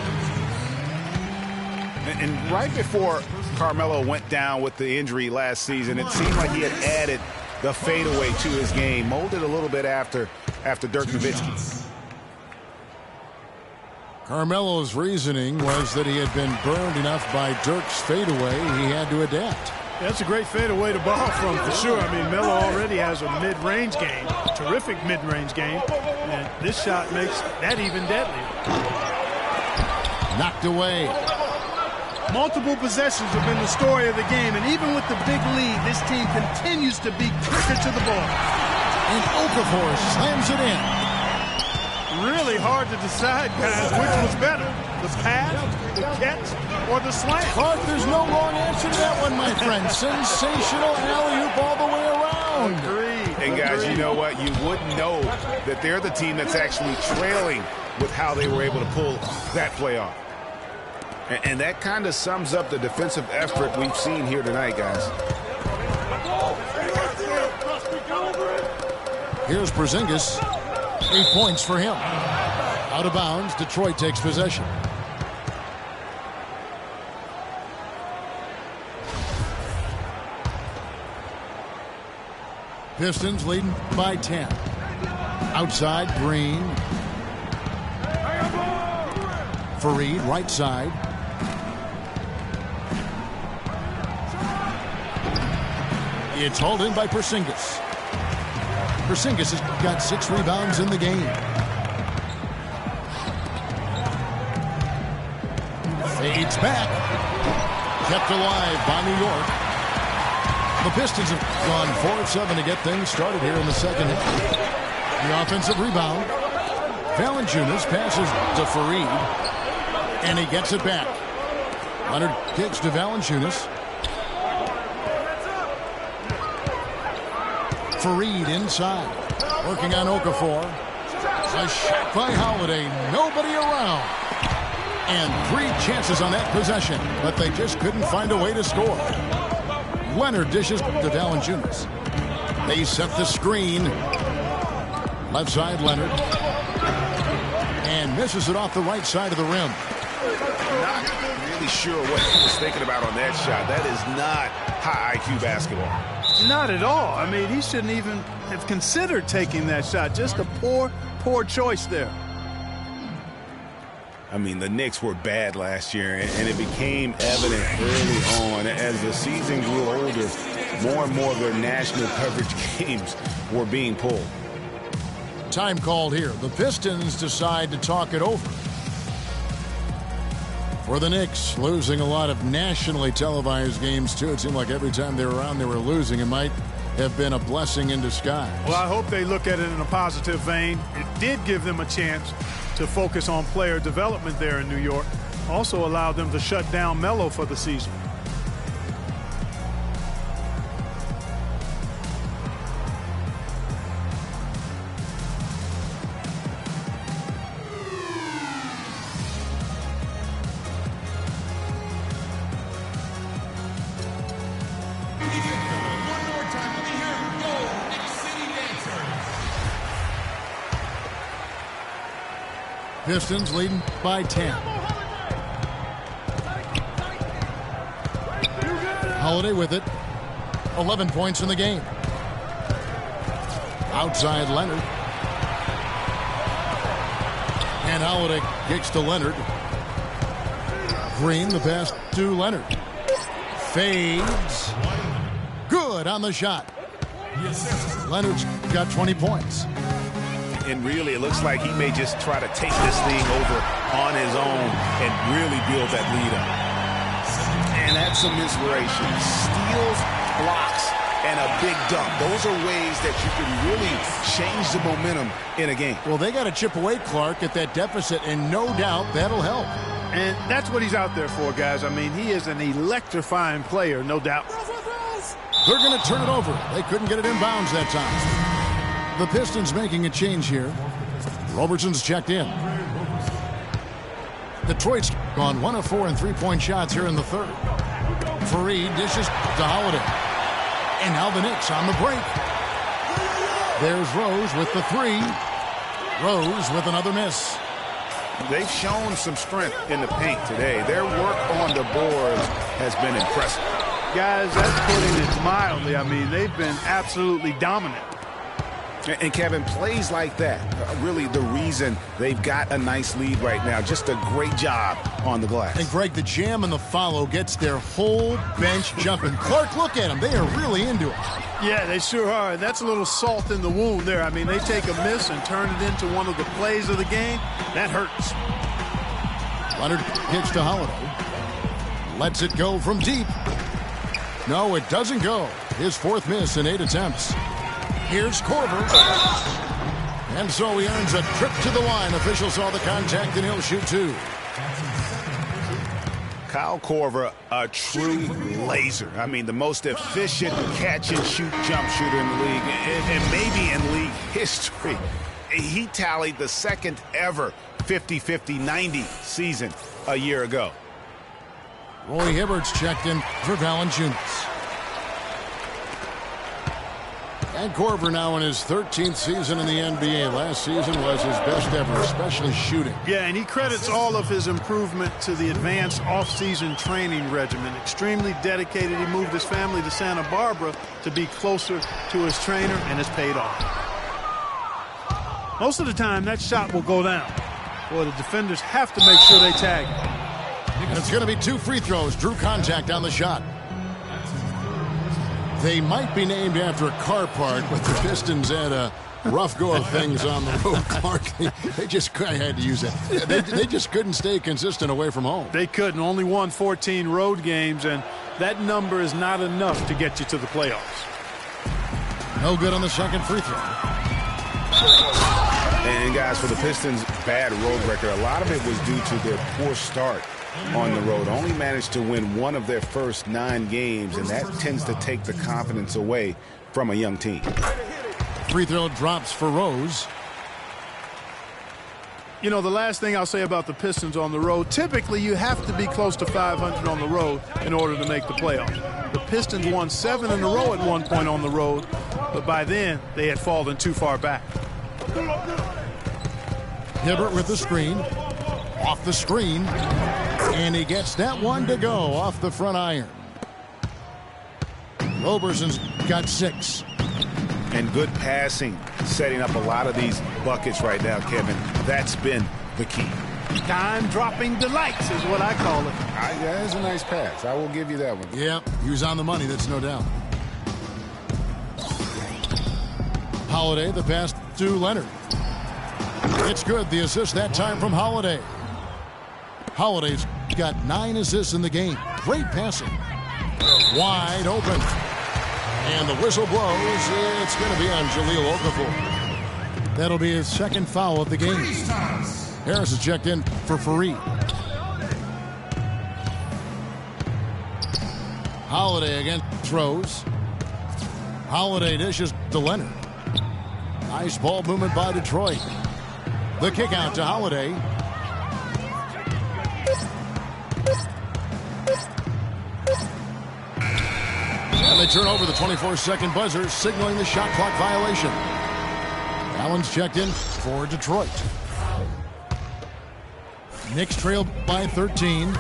And right before Carmelo went down with the injury last season, it seemed like he had added the fadeaway to his game, molded a little bit after Dirk Nowitzki. Carmelo's reasoning was that he had been burned enough by Dirk's fadeaway, he had to adapt. Yeah, that's a great fadeaway to ball from, for sure. I mean, Melo already has a mid-range game, terrific mid-range game, and this shot makes that even deadlier. Knocked away. Multiple possessions have been the story of the game, and even with the big lead, this team continues to be quicker to the ball. And Okafor slams it in. Really hard to decide, guys, which was better, The pass, the catch, or the slam? Clark, there's no wrong answer to that one, my friend. Sensational alley-oop all the way around. Agreed. And guys, you know what? You wouldn't know that they're the team that's actually trailing with how they were able to pull that play off. And that kind of sums up the defensive effort we've seen here tonight, guys. Here's Porzingis. 8 points for him. Out of bounds, Detroit takes possession. Pistons leading by 10. Outside, Green. Fareed, right side. It's hauled in by Porzingis. Porzingis has got 6 rebounds in the game. Fades back. Kept alive by New York. The Pistons have gone 4 of 7 to get things started here in the second half. The offensive rebound. Valanciunas passes to Fareed. And he gets it back. Leonard kicks to Valanciunas. Fareed inside. Working on Okafor. A shot by Holiday. Nobody around. And 3 chances on that possession. But they just couldn't find a way to score. Leonard dishes to Valanciunas. They set the screen. Left side, Leonard. And misses it off the right side of the rim. Not really sure what he was thinking about on that shot. That is not high IQ basketball. Not at all. I mean, he shouldn't even have considered taking that shot. Just a poor choice there. I mean, the Knicks were bad last year, and it became evident early on. As the season grew older, more and more of their national coverage games were being pulled. Time called here. The Pistons decide to talk it over. For the Knicks, losing a lot of nationally televised games, too. It seemed like every time they were around, they were losing. It might have been a blessing in disguise. Well, I hope they look at it in a positive vein. It did give them a chance to focus on player development there in New York. Also allowed them to shut down Melo for the season. Pistons leading by 10. Holiday with it. 11 points in the game. Outside Leonard. And Holiday kicks to Leonard. Green, the pass to Leonard. Fades. Good on the shot. Leonard's got 20 points. And really, it looks like he may just try to take this thing over on his own and really build that lead up. And that's some inspiration. Steals, blocks, and a big dunk. Those are ways that you can really change the momentum in a game. Well, they got to chip away, Clark, at that deficit, and no doubt that'll help. And that's what he's out there for, guys. I mean, he is an electrifying player, no doubt. They're going to turn it over. They couldn't get it in bounds that time. The Pistons making a change here. Robertson's checked in. Detroit's gone 1 of 4 in three-point shots here in the third. Fareed dishes to Holiday. And now the Knicks on the break. There's Rose with the 3. Rose with another miss. They've shown some strength in the paint today. Their work on the boards has been impressive. Guys, that's putting it mildly. I mean, they've been absolutely dominant. And Kevin, plays like that are really the reason they've got a nice lead right now. Just a great job on the glass. And Greg, the jam and the follow gets their whole bench jumping. Clark, look at them. They are really into it. Yeah, they sure are. That's a little salt in the wound there. I mean, they take a miss and turn it into one of the plays of the game. That hurts. Leonard kicks to Holiday. Lets it go from deep. No, it doesn't go. His 4th miss in 8 attempts. Here's Korver. And so he earns a trip to the line. Officials saw the contact, and he'll shoot 2. Kyle Korver, a true laser. I mean, the most efficient catch-and-shoot jump shooter in the league, and maybe in league history. He tallied the second ever 50-50-90 season a year ago. Roy Hibbert's checked in for Valanciunas. And Korver now in his 13th season in the NBA. Last season was his best ever, especially shooting. Yeah, and he credits all of his improvement to the advanced off-season training regimen. Extremely dedicated. He moved his family to Santa Barbara to be closer to his trainer, and it's paid off. Most of the time, that shot will go down. Boy, the defenders have to make sure they tag him. And it's going to be 2 free throws. Drew contact on the shot. They might be named after a car park, but the Pistons had a rough go of things on the road, Clark. They just I had to use it. They just couldn't stay consistent away from home. They couldn't. Only won 14 road games, and that number is not enough to get you to the playoffs. No good on the second free throw. And guys, for the Pistons' bad road record, a lot of it was due to their poor start on the road. Only managed to win 1 of their first 9 games, and that tends to take the confidence away from a young team. Free throw drops for Rose. You know, the last thing I'll say about the Pistons on the road, typically you have to be close to 500 on the road in order to make the playoffs. The Pistons won 7 in a row at one point on the road, but by then they had fallen too far back. Hibbert with the screen. Off the screen. And he gets that one to go off the front iron. Roberson's got 6. And good passing, setting up a lot of these buckets right now, Kevin. That's been the key. Time-dropping delights is what I call it. That is a nice pass. I will give you that one. Yeah, he was on the money, that's no doubt. Holiday, the pass to Leonard. It's good, the assist that time from Holiday. Holiday's got 9 assists in the game. Great passing. Wide open. And the whistle blows. It's going to be on Jahlil Okafor. That'll be his second foul of the game. Harris is checked in for Fareed. Holiday again throws. Holiday dishes to Leonard. Nice ball movement by Detroit. The kick out to Holiday. And they turn over the 24-second buzzer, signaling the shot clock violation. Allen's checked in for Detroit. Knicks trailed by 13.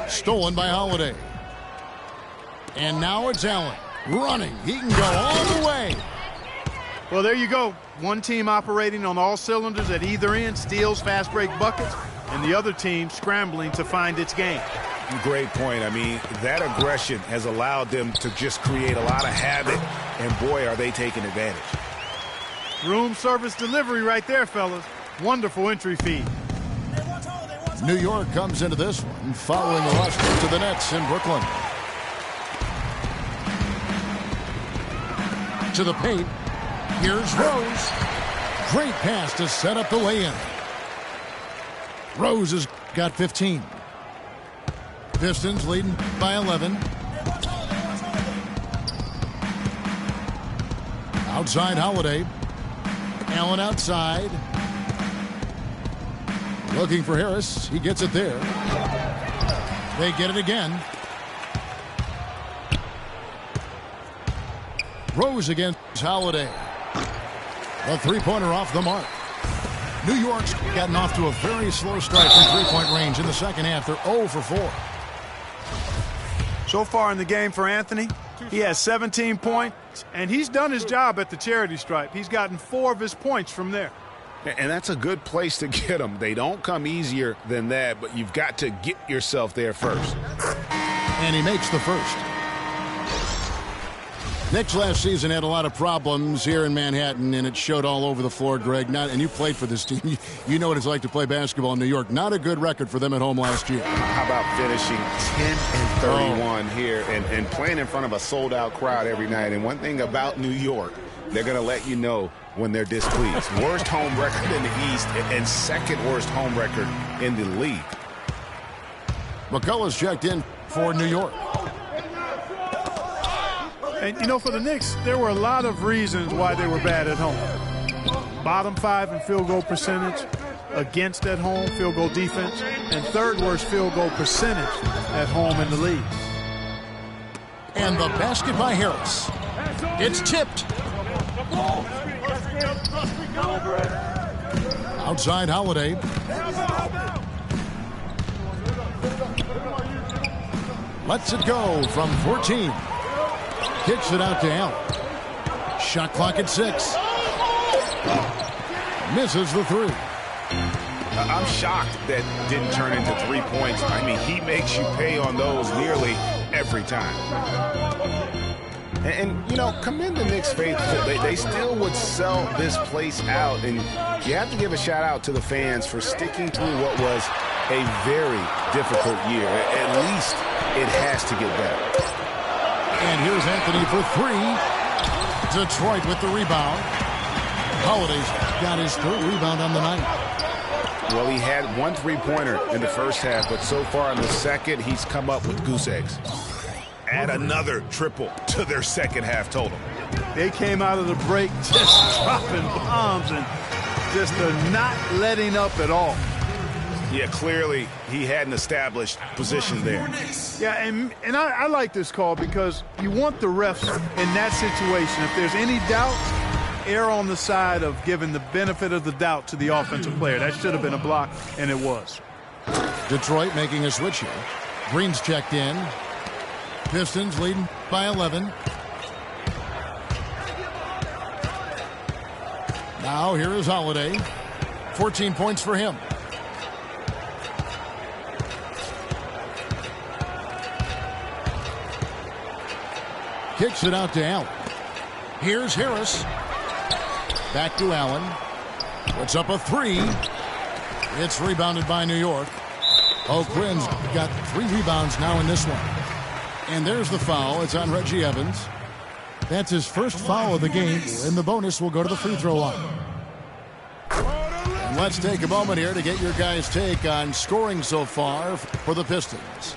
Stolen by Holiday. And now it's Allen running. He can go all the way. Well, there you go. One team operating on all cylinders at either end, steals, fast break buckets, and the other team scrambling to find its game. Great point. I mean, that aggression has allowed them to just create a lot of havoc, and boy, are they taking advantage. Room service delivery right there, fellas. Wonderful entry feed. New York comes into this one following a loss to the Nets in Brooklyn. To the paint. Here's Rose. Great pass to set up the lay-in. Rose has got 15. Pistons leading by 11. Outside Holiday. Allen outside. Looking for Harris. He gets it there. They get it again. Rose against Holiday. A three-pointer off the mark. New York's gotten off to a very slow start from three-point range in the second half. They're 0 for 4. So far in the game for Anthony, he has 17 points, and he's done his job at the charity stripe. He's gotten 4 of his points from there. And that's a good place to get them. They don't come easier than that, but you've got to get yourself there first. And he makes the first. Knicks last season had a lot of problems here in Manhattan, and it showed all over the floor, Greg. And you played for this team. You know what it's like to play basketball in New York. Not a good record for them at home last year. How about finishing 10-31 here and playing in front of a sold-out crowd every night? And one thing about New York, They're going to let you know when they're displeased. Worst home record in the East and second worst home record in the league. McCullough's checked in for New York. And, you know, for the Knicks, there were a lot of reasons why they were bad at home. Bottom 5 in field goal percentage, against at home field goal defense, and third worst field goal percentage at home in the league. And the basket by Harris. It's tipped. Outside Holiday. Lets it go from 14. Kicks it out to Allen. Shot clock at 6. Misses the 3. I'm shocked that didn't turn into 3 points. I mean, he makes you pay on those nearly every time. And you know, commend the Knicks faithful. They still would sell this place out. And you have to give a shout out to the fans for sticking through what was a very difficult year. At least it has to get better. And here's Anthony for 3. Detroit with the rebound. Holiday's got his 3rd rebound on the night. Well, he had 1 3-pointer in the first half, but so far in the second, he's come up with goose eggs. Add another triple to their second half total. They came out of the break just dropping bombs and just not letting up at all. Yeah, clearly he had an established position there. Yeah, and I like this call because you want the refs in that situation. If there's any doubt, err on the side of giving the benefit of the doubt to the offensive player. That should have been a block, and it was. Detroit making a switch here. Green's checked in. Pistons leading by 11. Now here is Holiday. 14 points for him. Kicks it out to Allen. Here's Harris. Back to Allen. Puts up a 3. It's rebounded by New York. O'Quinn's got 3 rebounds now in this one. And there's the foul. It's on Reggie Evans. That's his first foul of the game. And the bonus will go to the free throw line. And let's take a moment here to get your guys' take on scoring so far for the Pistons.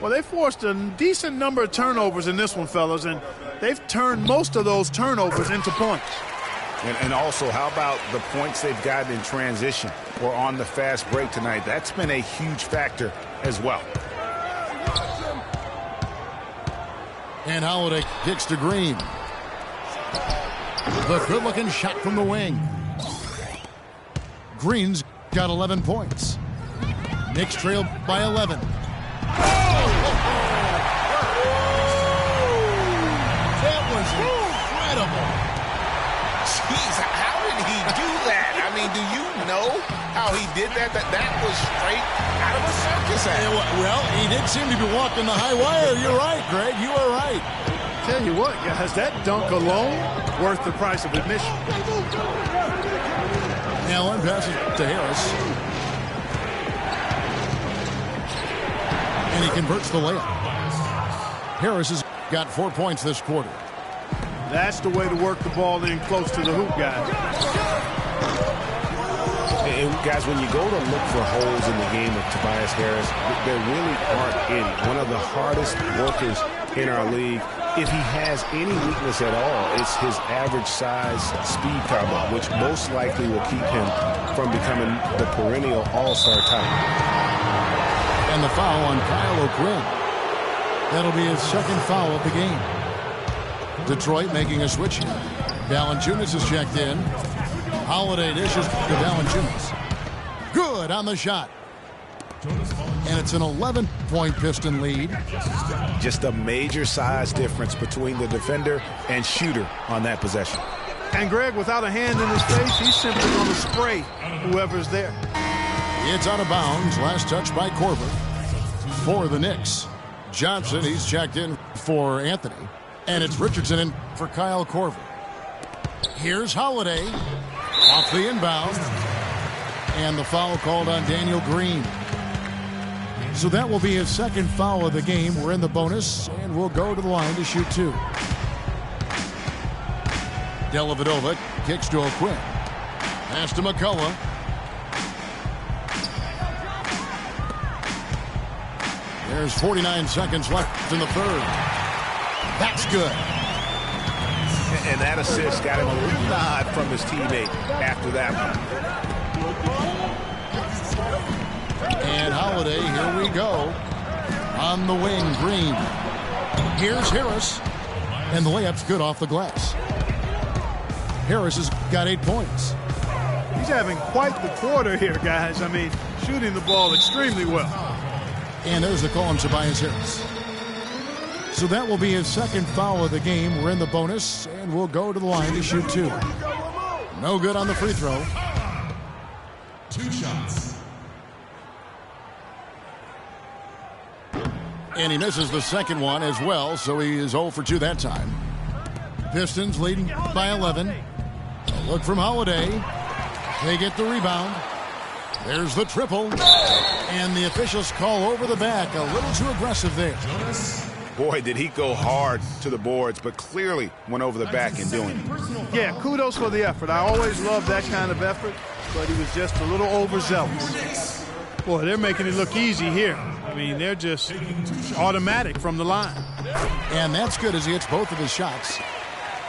Well, they forced a decent number of turnovers in this one, fellas, and they've turned most of those turnovers into points. And also, how about the points they've gotten in transition or on the fast break tonight? That's been a huge factor as well. And Holiday kicks to Green. The good-looking shot from the wing. Green's got 11 points. Knicks trail by 11. That was incredible. Jeez, how did he do that? I mean, do you know how he did that? That was straight out of a circus act. Well, he did seem to be walking the high wire. You're right, Greg. You are right. Tell you what, guys, that dunk alone worth the price of admission. Allen passes to Harris. And he converts the layup. Harris has got 4 points this quarter. That's the way to work the ball in close to the hoop, guys. And guys, when you go to look for holes in the game of Tobias Harris, there really aren't any. One of the hardest workers in our league. If he has any weakness at all, it's his average size speed combo, which most likely will keep him from becoming the perennial all-star type. And the foul on Kyle O'Quinn. That'll be his second foul of the game. Detroit making a switch here. Valanciunas is checked in. Holiday dishes to Valanciunas. Good on the shot. And it's an 11-point Piston lead. Just a major size difference between the defender and shooter on that possession. And Greg, without a hand in his face, he's simply going to spray whoever's there. It's out of bounds. Last touch by Korver for the Knicks. Johnson, he's checked in for Anthony. And it's Richardson in for Kyle Korver. Here's Holiday off the inbound. And the foul called on Daniel Green. So that will be his second foul of the game. We're in the bonus, and we'll go to the line to shoot 2. Dellavedova kicks to O'Quinn. Pass to McCullough. There's 49 seconds left in the third. That's good. And that assist got him a little nod from his teammate after that one. And Holiday, here we go. On the wing, Green. Here's Harris. And the layup's good off the glass. Harris has got 8 points. He's having quite the quarter here, guys. I mean, shooting the ball extremely well. And there's the call on Tobias Harris. So that will be his second foul of the game. We're in the bonus, and we'll go to the line to shoot 2. No good on the free throw. 2 shots. And he misses the second one as well, so he is 0 for 2 that time. Pistons leading by 11. A look from Holiday. They get the rebound. There's the triple. And the officials call over the back. A little too aggressive there. Boy, did he go hard to the boards, but clearly went over the back in doing it. Yeah, kudos for the effort. I always love that kind of effort, but he was just a little overzealous. Boy, they're making it look easy here. I mean, they're just automatic from the line. And that's good as he hits both of his shots.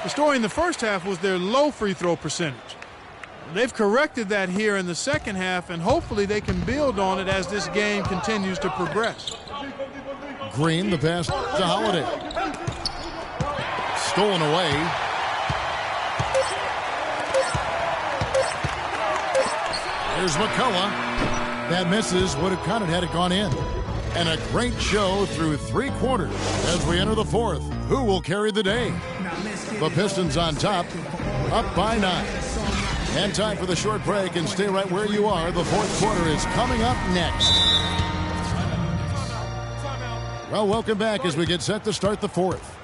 The story in the first half was their low free throw percentage. They've corrected that here in the second half, and hopefully they can build on it as this game continues to progress. Green, the pass to Holiday. Stolen away. Here's McCullough. That misses. Would have counted had it gone in. And a great show through 3 quarters as we enter the fourth. Who will carry the day? The Pistons on top, up by 9. And time for the short break, and stay right where you are. The fourth quarter is coming up next. Well, welcome back as we get set to start the fourth.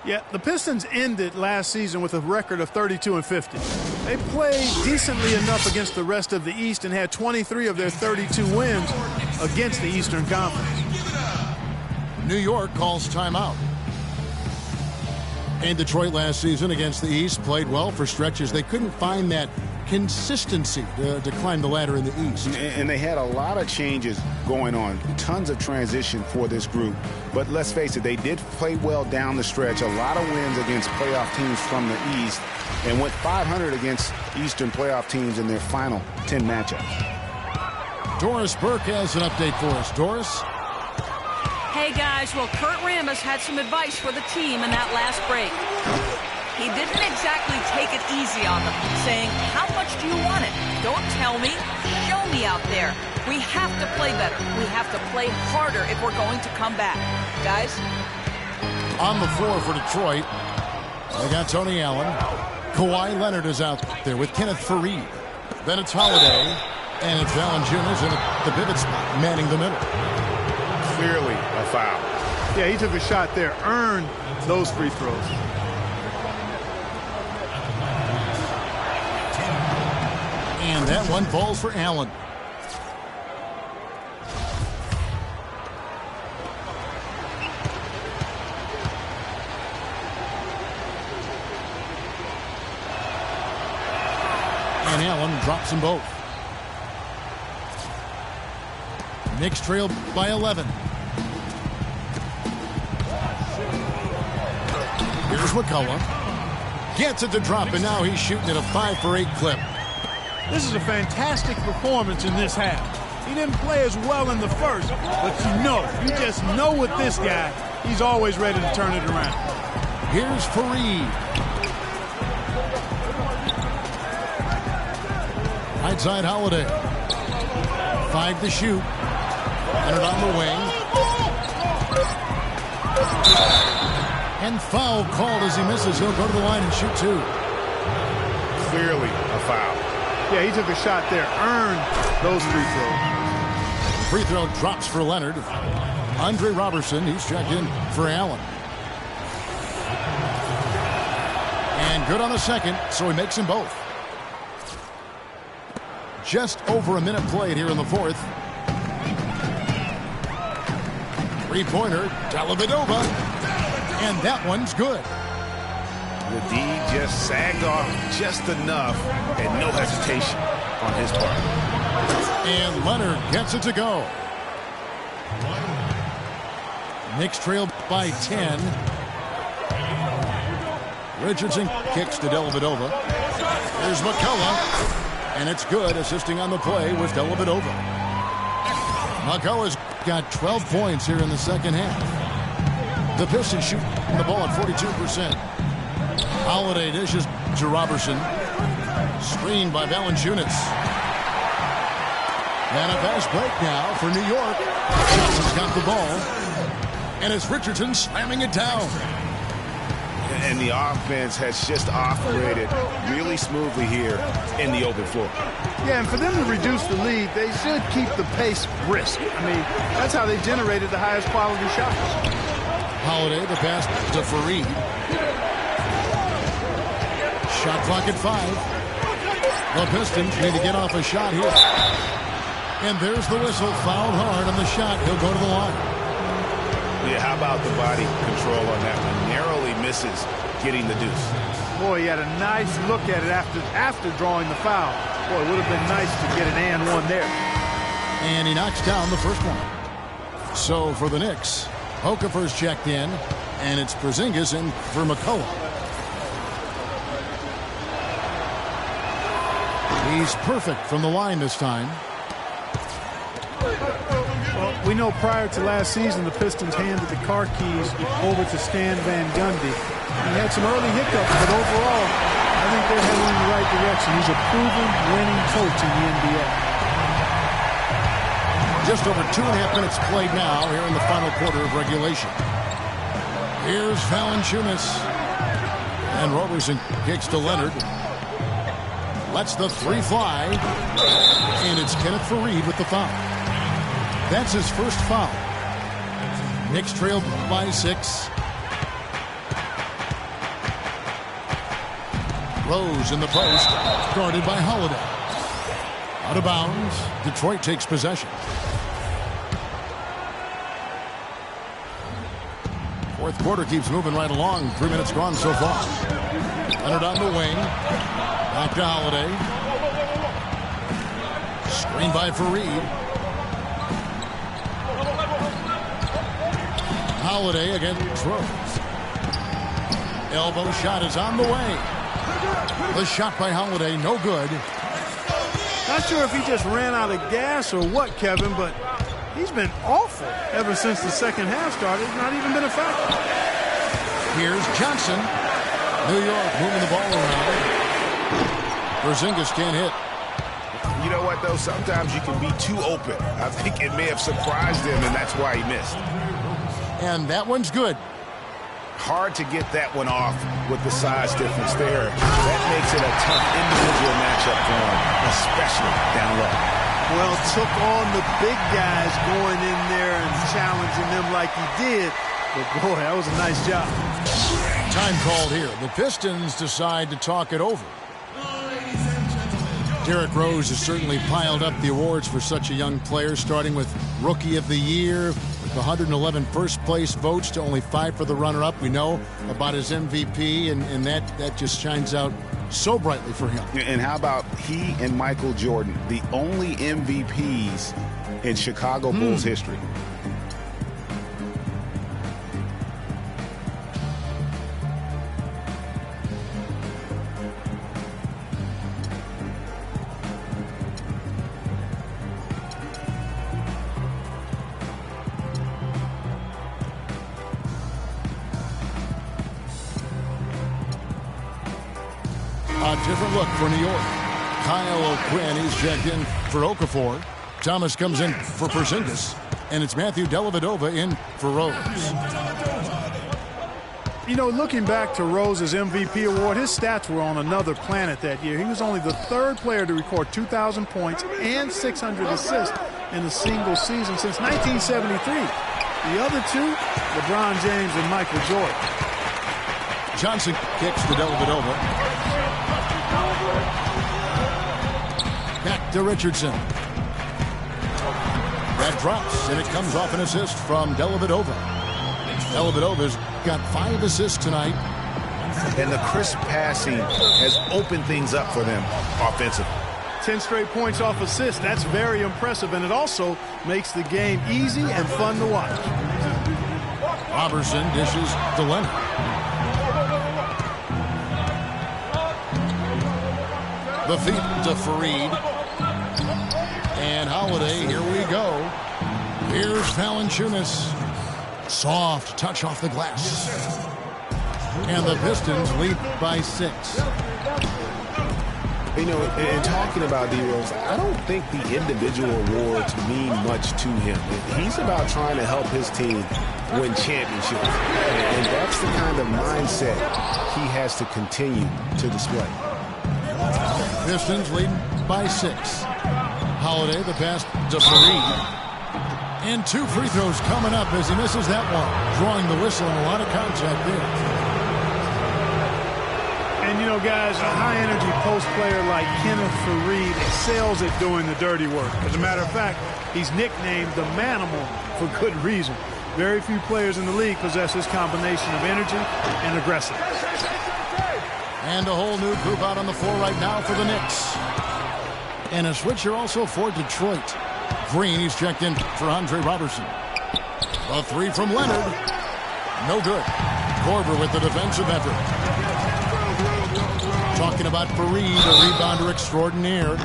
Yeah, the Pistons ended last season with a record of 32-50. They played decently enough against the rest of the East and had 23 of their 32 wins against the Eastern Conference. New York calls timeout. And Detroit last season against the East played well for stretches. They couldn't find that consistency to climb the ladder in the East. And they had a lot of changes going on, tons of transition for this group. But let's face it, they did play well down the stretch, a lot of wins against playoff teams from the East, and went 500 against Eastern playoff teams in their final 10 matchups. Doris Burke has an update for us. Doris? Hey guys, well, Kurt Rambis had some advice for the team in that last break. He didn't exactly take it easy on them, saying, how much do you want it? Don't tell me, show me out there. We have to play better. We have to play harder if we're going to come back. Guys? On the floor for Detroit, they got Tony Allen. Kawhi Leonard is out there with Kenneth Faried. Then it's Holiday, and it's Valanciunas in the pivot spot, manning the middle. Clearly a foul. Yeah, he took a shot there, earned those free throws. And that one falls for Allen. And Allen drops them both. Knicks trail by 11. Here's McCullough. Gets it to drop, and now he's shooting at a 5 for 8 clip. This is a fantastic performance in this half. He didn't play as well in the first, but you just know with this guy, he's always ready to turn it around. Here's Faried. Right side Holiday. 5 to shoot. Leonard on the wing. And foul called as he misses. He'll go to the line and shoot 2. Clearly a foul. Yeah, he took a shot there, earned those free throws. Free throw drops for Leonard. Andre Robertson, he's checked in for Allen. And good on the second, so he makes them both. Just over a minute played here in the fourth. Three-pointer, Dellavedova. And that one's good. The D just sagged off just enough and no hesitation on his part. And Leonard gets it to go. Knicks trail by 10. Richardson kicks to Dellavedova. Here's McCullough. And it's good. Assisting on the play was Dellavedova. McCullough's got 12 points here in the second half. The Pistons shoot the ball at 42%. Holiday dishes to Robertson. Screened by Valanciunas. And a fast break now for New York. Johnson's got the ball. And it's Richardson slamming it down. And the offense has just operated really smoothly here in the open floor. Yeah, and for them to reduce the lead, they should keep the pace brisk. I mean, that's how they generated the highest quality shots. Holiday, the pass to Fareed. Shot clock at 5. The Pistons need to get off a shot here. And there's the whistle. Fouled hard on the shot. He'll go to the line. Yeah, how about the body control on that one? Narrowly misses getting the deuce. Boy, he had a nice look at it after drawing the foul. Boy, it would have been nice to get an and one there. And he knocks down the first one. So for the Knicks, Okafor's checked in, and it's Porzingis in for McCullough. He's perfect from the line this time. Well, we know prior to last season, the Pistons handed the car keys over to Stan Van Gundy. He had some early hiccups, but overall, I think they're heading in the right direction. He's a proven winning coach in the NBA. Just over 2.5 minutes played now here in the final quarter of regulation. Here's Valanciunas. And Robertson kicks to Leonard. Lets the three fly. And it's Kenneth Fareed with the foul. That's his first foul. Knicks trailed by 6. Rose in the post, guarded by Holiday. Out of bounds, Detroit takes possession. Fourth quarter keeps moving right along. 3 minutes gone so far. Leonard on the wing. Back to Holiday. Screen by Fareed. Holiday against Rose. Elbow shot is on the way. The shot by Holiday, no good. Not sure if he just ran out of gas or what, Kevin, but he's been awful ever since the second half started. Not even been a factor. Here's Johnson. New York moving the ball around. Porzingis can't hit. You know what, though? Sometimes you can be too open. I think it may have surprised him, and that's why he missed. And that one's good. Hard to get that one off with the size difference there. That makes it a tough individual matchup for him, especially down low. Well, took on the big guys going in there and challenging them like he did. But, boy, that was a nice job. Time called here. The Pistons decide to talk it over. Derrick Rose has certainly piled up the awards for such a young player, starting with Rookie of the Year, with 111 first-place votes to only 5 for the runner-up. We know about his MVP, and that just shines out so brightly for him. And how about he and Michael Jordan, the only MVPs in Chicago Bulls history? A different look for New York. Kyle O'Quinn, he's checked in for Okafor. Thomas comes in for Porzingis. And it's Matthew Dellavedova in for Rose. You know, looking back to Rose's MVP award, his stats were on another planet that year. He was only the third player to record 2,000 points and 600 assists in a single season since 1973. The other two, LeBron James and Michael Jordan. Johnson kicks to Dellavedova. Back to Richardson. That drops, and it comes off an assist from Dellavedova. Dellavedova's got 5 assists tonight. and the crisp passing has opened things up for them offensively. 10 straight points off assists. That's very impressive, and it also makes the game easy and fun to watch. Robertson dishes to Leonard. The feed to Fareed. And Holiday, here we go. Here's Valanciunas. Soft touch off the glass. And the Pistons lead by 6. You know, in talking about D-Rose, I don't think the individual awards mean much to him. He's about trying to help his team win championships. And that's the kind of mindset he has to continue to display. Pistons lead by 6. Holiday, the pass to Fareed. And 2 free throws coming up as he misses that one. Drawing the whistle and a lot of contact there. And, you know, guys, a high-energy post player like Kenneth Fareed excels at doing the dirty work. As a matter of fact, he's nicknamed the Manimal for good reason. Very few players in the league possess this combination of energy and aggressiveness. And a whole new group out on the floor right now for the Knicks. And a switcher also for Detroit. Green, he's checked in for Andre Robertson. A 3 from Leonard. No good. Korver with the defensive effort. Talking about Fareed, a rebounder extraordinaire.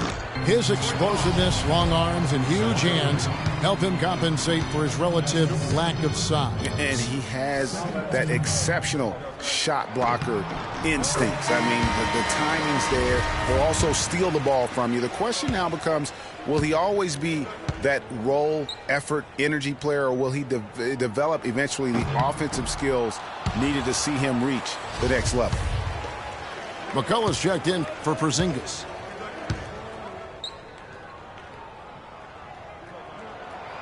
His explosiveness, long arms, and huge hands help him compensate for his relative lack of size. And he has that exceptional shot blocker instincts. I mean, the timing's there. He'll also steal the ball from you. The question now becomes, will he always be that role, effort, energy player, or will he develop eventually the offensive skills needed to see him reach the next level? McCullough's checked in for Porzingis.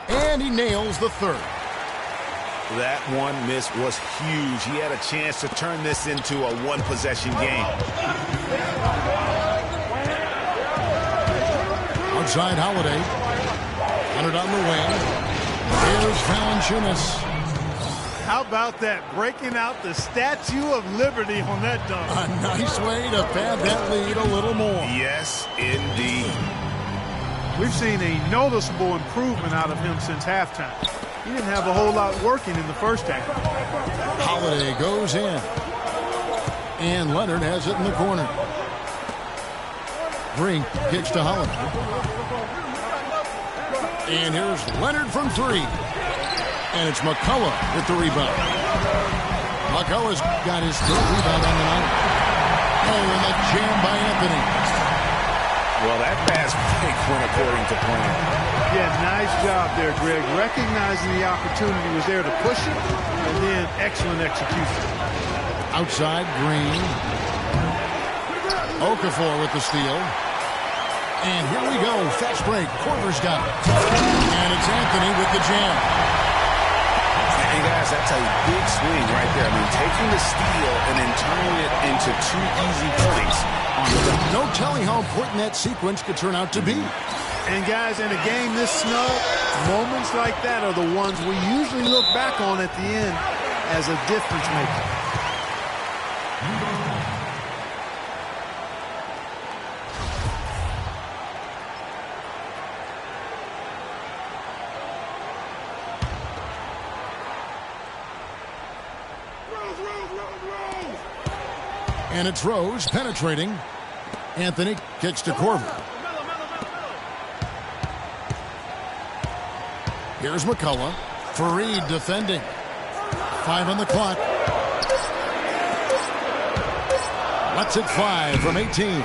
And he nails the third. That one miss was huge. He had a chance to turn this into a one-possession game. Outside Holiday. Leonard on the wing. Here's Valanciunas. How about that? Breaking out the Statue of Liberty on that dunk. A nice way to pad that lead a little more. Yes, indeed. We've seen a noticeable improvement out of him since halftime. He didn't have a whole lot working in the first half. Holiday goes in. And Leonard has it in the corner. Green kicks to Holiday. And here's Leonard from 3. And it's McCullough with the rebound. McCullough's got his third rebound on the night. Oh, and the jam by Anthony. Well, that fast break went according to plan. Yeah, nice job there, Greg. Recognizing the opportunity was there to push it, and then excellent execution. Outside, Green. Okafor with the steal. And here we go. Fast break. Korver's got it. And it's Anthony with the jam. And guys, that's a big swing right there. I mean, taking the steal and then turning it into 2 easy points. No telling how important that sequence could turn out to be. And guys, in a game this snug, moments like that are the ones we usually look back on at the end as a difference maker. And it's Rose penetrating. Anthony kicks to Korver. Here's McCullough. Fareed defending. 5 on the clock. Lets it fly from 18.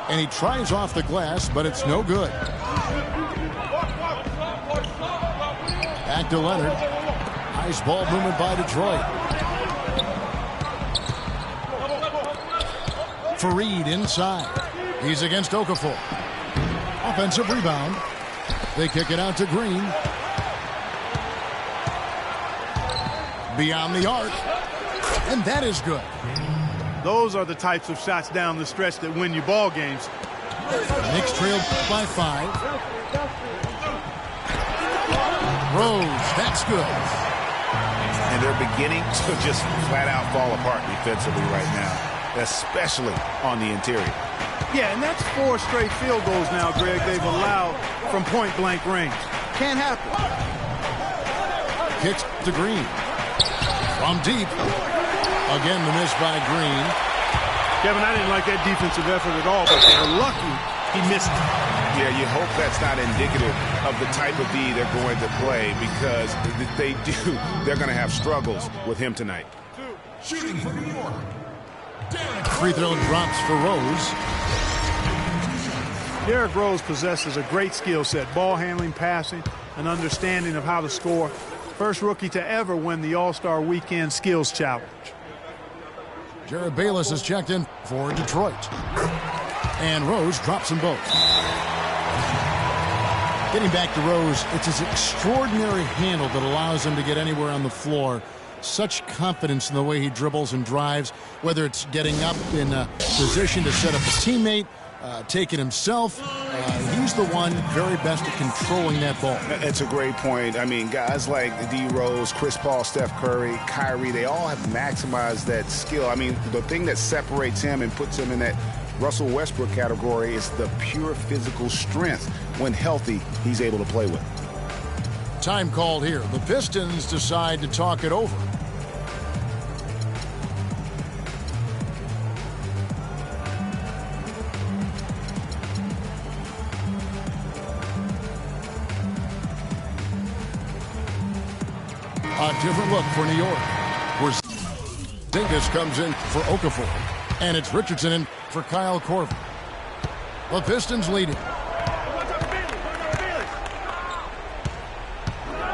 And he tries off the glass, but it's no good. Back to Leonard. Nice ball movement by Detroit. Fareed inside. He's against Okafor. Offensive rebound. They kick it out to Green. Beyond the arc. And that is good. Those are the types of shots down the stretch that win you ball games. Knicks trailed by 5. Rose, that's good. And they're beginning to just flat out fall apart defensively right now, especially on the interior. Yeah, and that's 4 straight field goals now, Greg, they've allowed from point-blank range. Can't happen. Kicks to Green. From deep. Again, the miss by Green. Kevin, I didn't like that defensive effort at all, but they're lucky he missed it. Yeah, you hope that's not indicative of the type of D they're going to play, because they're going to have struggles with him tonight. Shooting for New York. Free throw drops for Rose. Derrick Rose possesses a great skill set, ball handling, passing, an understanding of how to score. First rookie to ever win the All-Star Weekend Skills Challenge. Jared Bayless is checked in for Detroit. And Rose drops them both. Getting back to Rose, it's his extraordinary handle that allows him to get anywhere on the floor. Such confidence in the way he dribbles and drives, whether it's getting up in a position to set up a teammate, taking himself. He's the one very best at controlling that ball. It's a great point. I mean, guys like D. Rose, Chris Paul, Steph Curry, Kyrie, they all have maximized that skill. I mean, the thing that separates him and puts him in that Russell Westbrook category is the pure physical strength. When healthy, he's able to play with. Time called here. The Pistons decide to talk it over. A different look for New York. Where Zingas comes in for Okafor. And it's Richardson in for Kyle Korver. The Pistons lead it.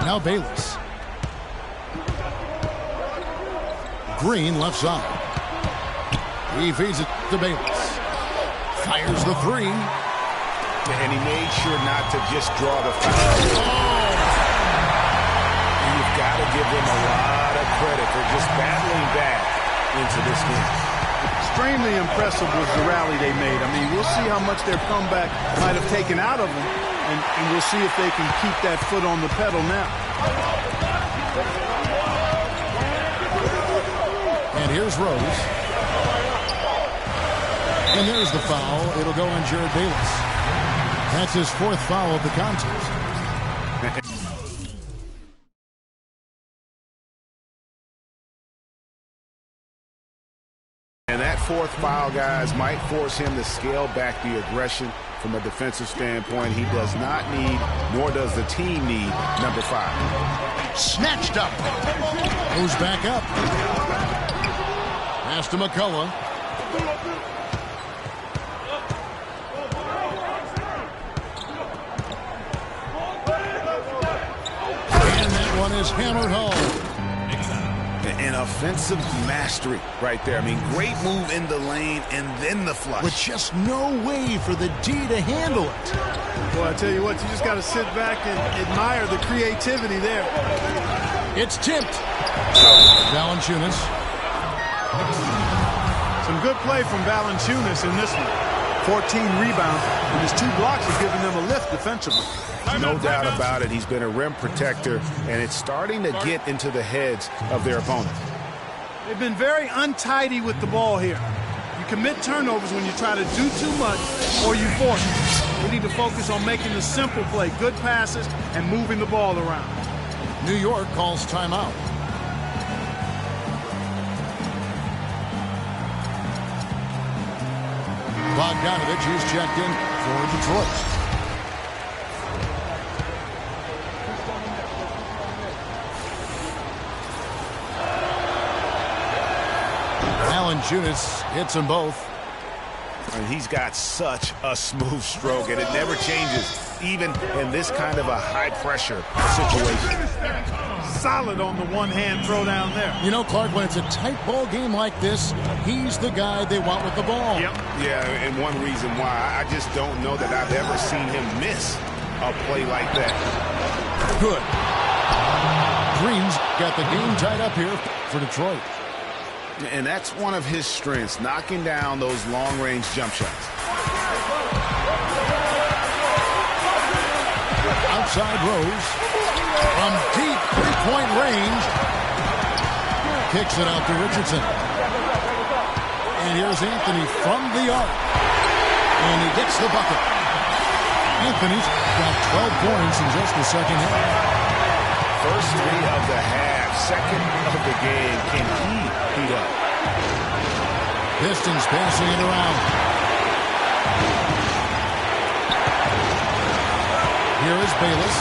Now Bayless. Green left side. He feeds it to Bayless. Fires the three. And he made sure not to just draw the foul. You've got to give them a lot of credit for just battling back into this game. Extremely impressive was the rally they made. I mean, we'll see how much their comeback might have taken out of them, and we'll see if they can keep that foot on the pedal now. And here's Rose. And there's the foul. It'll go on Jared Bayless. That's his 4th foul of the contest. And that 4th foul, guys, might force him to scale back the aggression from a defensive standpoint. He does not need, nor does the team need, number 5. Snatched up. Goes back up. Pass to McCullough. And that one is hammered home. An offensive mastery right there. I mean, great move in the lane and then the flush. With just no way for the D to handle it. Well, I tell you what, you just got to sit back and admire the creativity there. It's tipped. Valanciunas. Some good play from Valanciunas in this one. 14 rebounds, and his 2 blocks have given them a lift defensively. No doubt about it. He's been a rim protector, and it's starting to get into the heads of their opponents. They've been very untidy with the ball here. You commit turnovers when you try to do too much or you force it. We need to focus on making the simple play, good passes, and moving the ball around. New York calls timeout. Bogdanovich is checked in for Detroit. Valanciunas hits them both. And he's got such a smooth stroke, and it never changes, even in this kind of a high-pressure situation. Solid on the one-hand throw down there. You know, Clark, when it's a tight ball game like this, he's the guy they want with the ball. Yep. Yeah, and one reason why, I just don't know that I've ever seen him miss a play like that. Good. Green's got the game tied up here for Detroit. And that's one of his strengths, knocking down those long-range jump shots. Outside Rose. From deep three-point range. kicks it out to Richardson. And here's Anthony from the arc. And he gets the bucket. Anthony's got 12 points in just the second half. First three of the half, second of the game. Can he heat up? Pistons passing it around. Here is Bayless.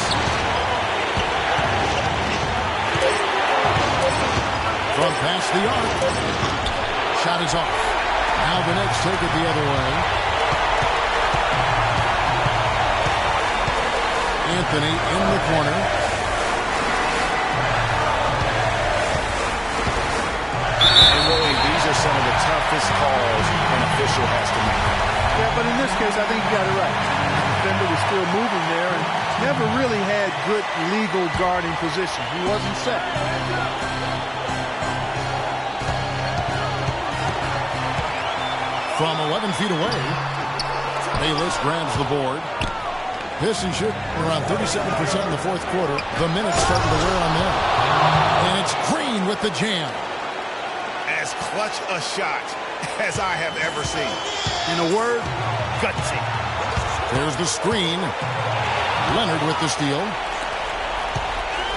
From past the arc. Shot is off. Now the Knicks take it the other way. Anthony in the corner. And Willie, these are some of the toughest calls an official has to make. Yeah, but in this case, I think you got it right. The defender was still moving there and never really had good legal guarding position. He wasn't set. From 11 feet away, Bayless grabs the board. Pistons shoot around 37% in the fourth quarter. The minutes starting to wear on them. And it's Green with the jam. As clutch a shot as I have ever seen. In a word, gutsy. There's the screen. Leonard with the steal.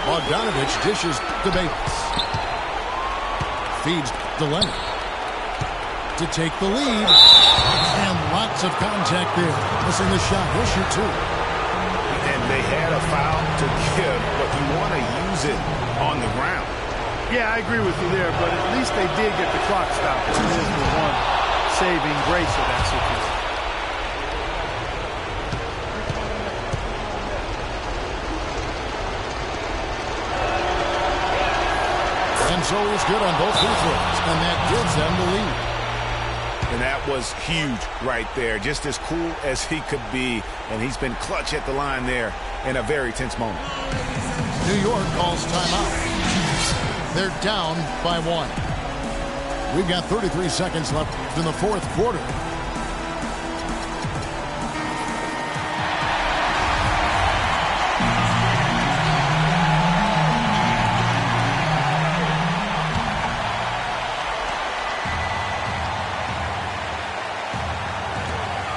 Bogdanovich dishes to Bayless. Feeds to Leonard. To take the lead. And lots of contact there. Missing the shot. He'll shoot two. And they had a foul to give, but you want to use it on the ground. Yeah, I agree with you there, but at least they did get the clock stopped. It is the one saving grace of that situation. And so he's good on both free throws, and that gives them the lead. And that was huge right there. Just as cool as he could be, and he's been clutch at the line there in a very tense moment. New York calls timeout. They're down by one. We've got 33 seconds left in the fourth quarter.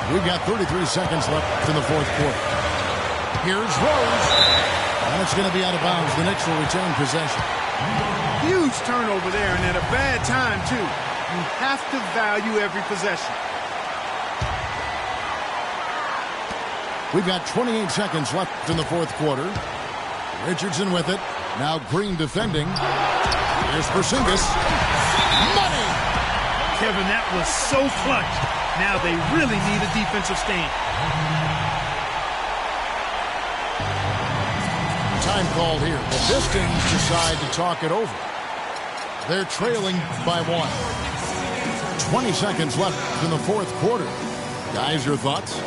We've got 33 seconds left in the fourth quarter. Here's Rose. And it's going to be out of bounds. The Knicks will retain possession. Huge turnover there, and at a bad time, too. You have to value every possession. We've got 28 seconds left in the fourth quarter. Richardson with it. Now Green defending. Here's Porzingis. Money! Kevin, that was so clutch. Now they really need a defensive stand. Time called here. The Pistons decide to talk it over. They're trailing by one. 20 seconds left in the fourth quarter. Guys, your thoughts?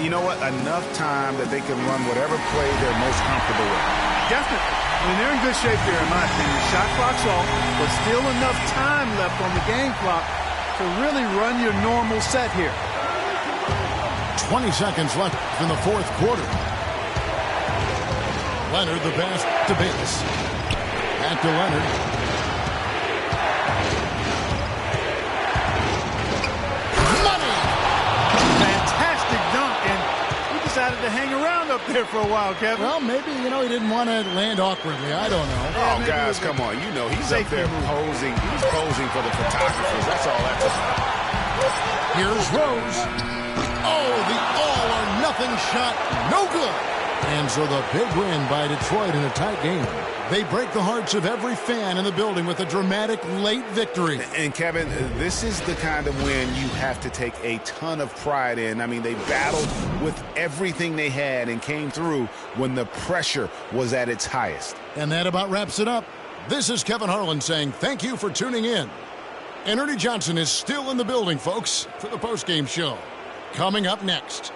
You know what? Enough time that they can run whatever play they're most comfortable with. Definitely. I mean, they're in good shape here, in my opinion. Shot clock's off, but still enough time left on the game clock to really run your normal set here. 20 seconds left in the fourth quarter. Leonard, the pass to Bayless. Back to Leonard. Money! Fantastic dunk, and he decided to hang around up there for a while, Kevin. Well, maybe, he didn't want to land awkwardly. I don't know. Oh, guys, come on. He's up there posing. He's posing for the photographers. That's all that's about. Here's Rose. Oh, the all-or-nothing shot. No good. And so the big win by Detroit in a tight game. They break the hearts of every fan in the building with a dramatic late victory. And, Kevin, this is the kind of win you have to take a ton of pride in. I mean, they battled with everything they had and came through when the pressure was at its highest. And that about wraps it up. This is Kevin Harlan saying thank you for tuning in. And Ernie Johnson is still in the building, folks, for the postgame show. Coming up next.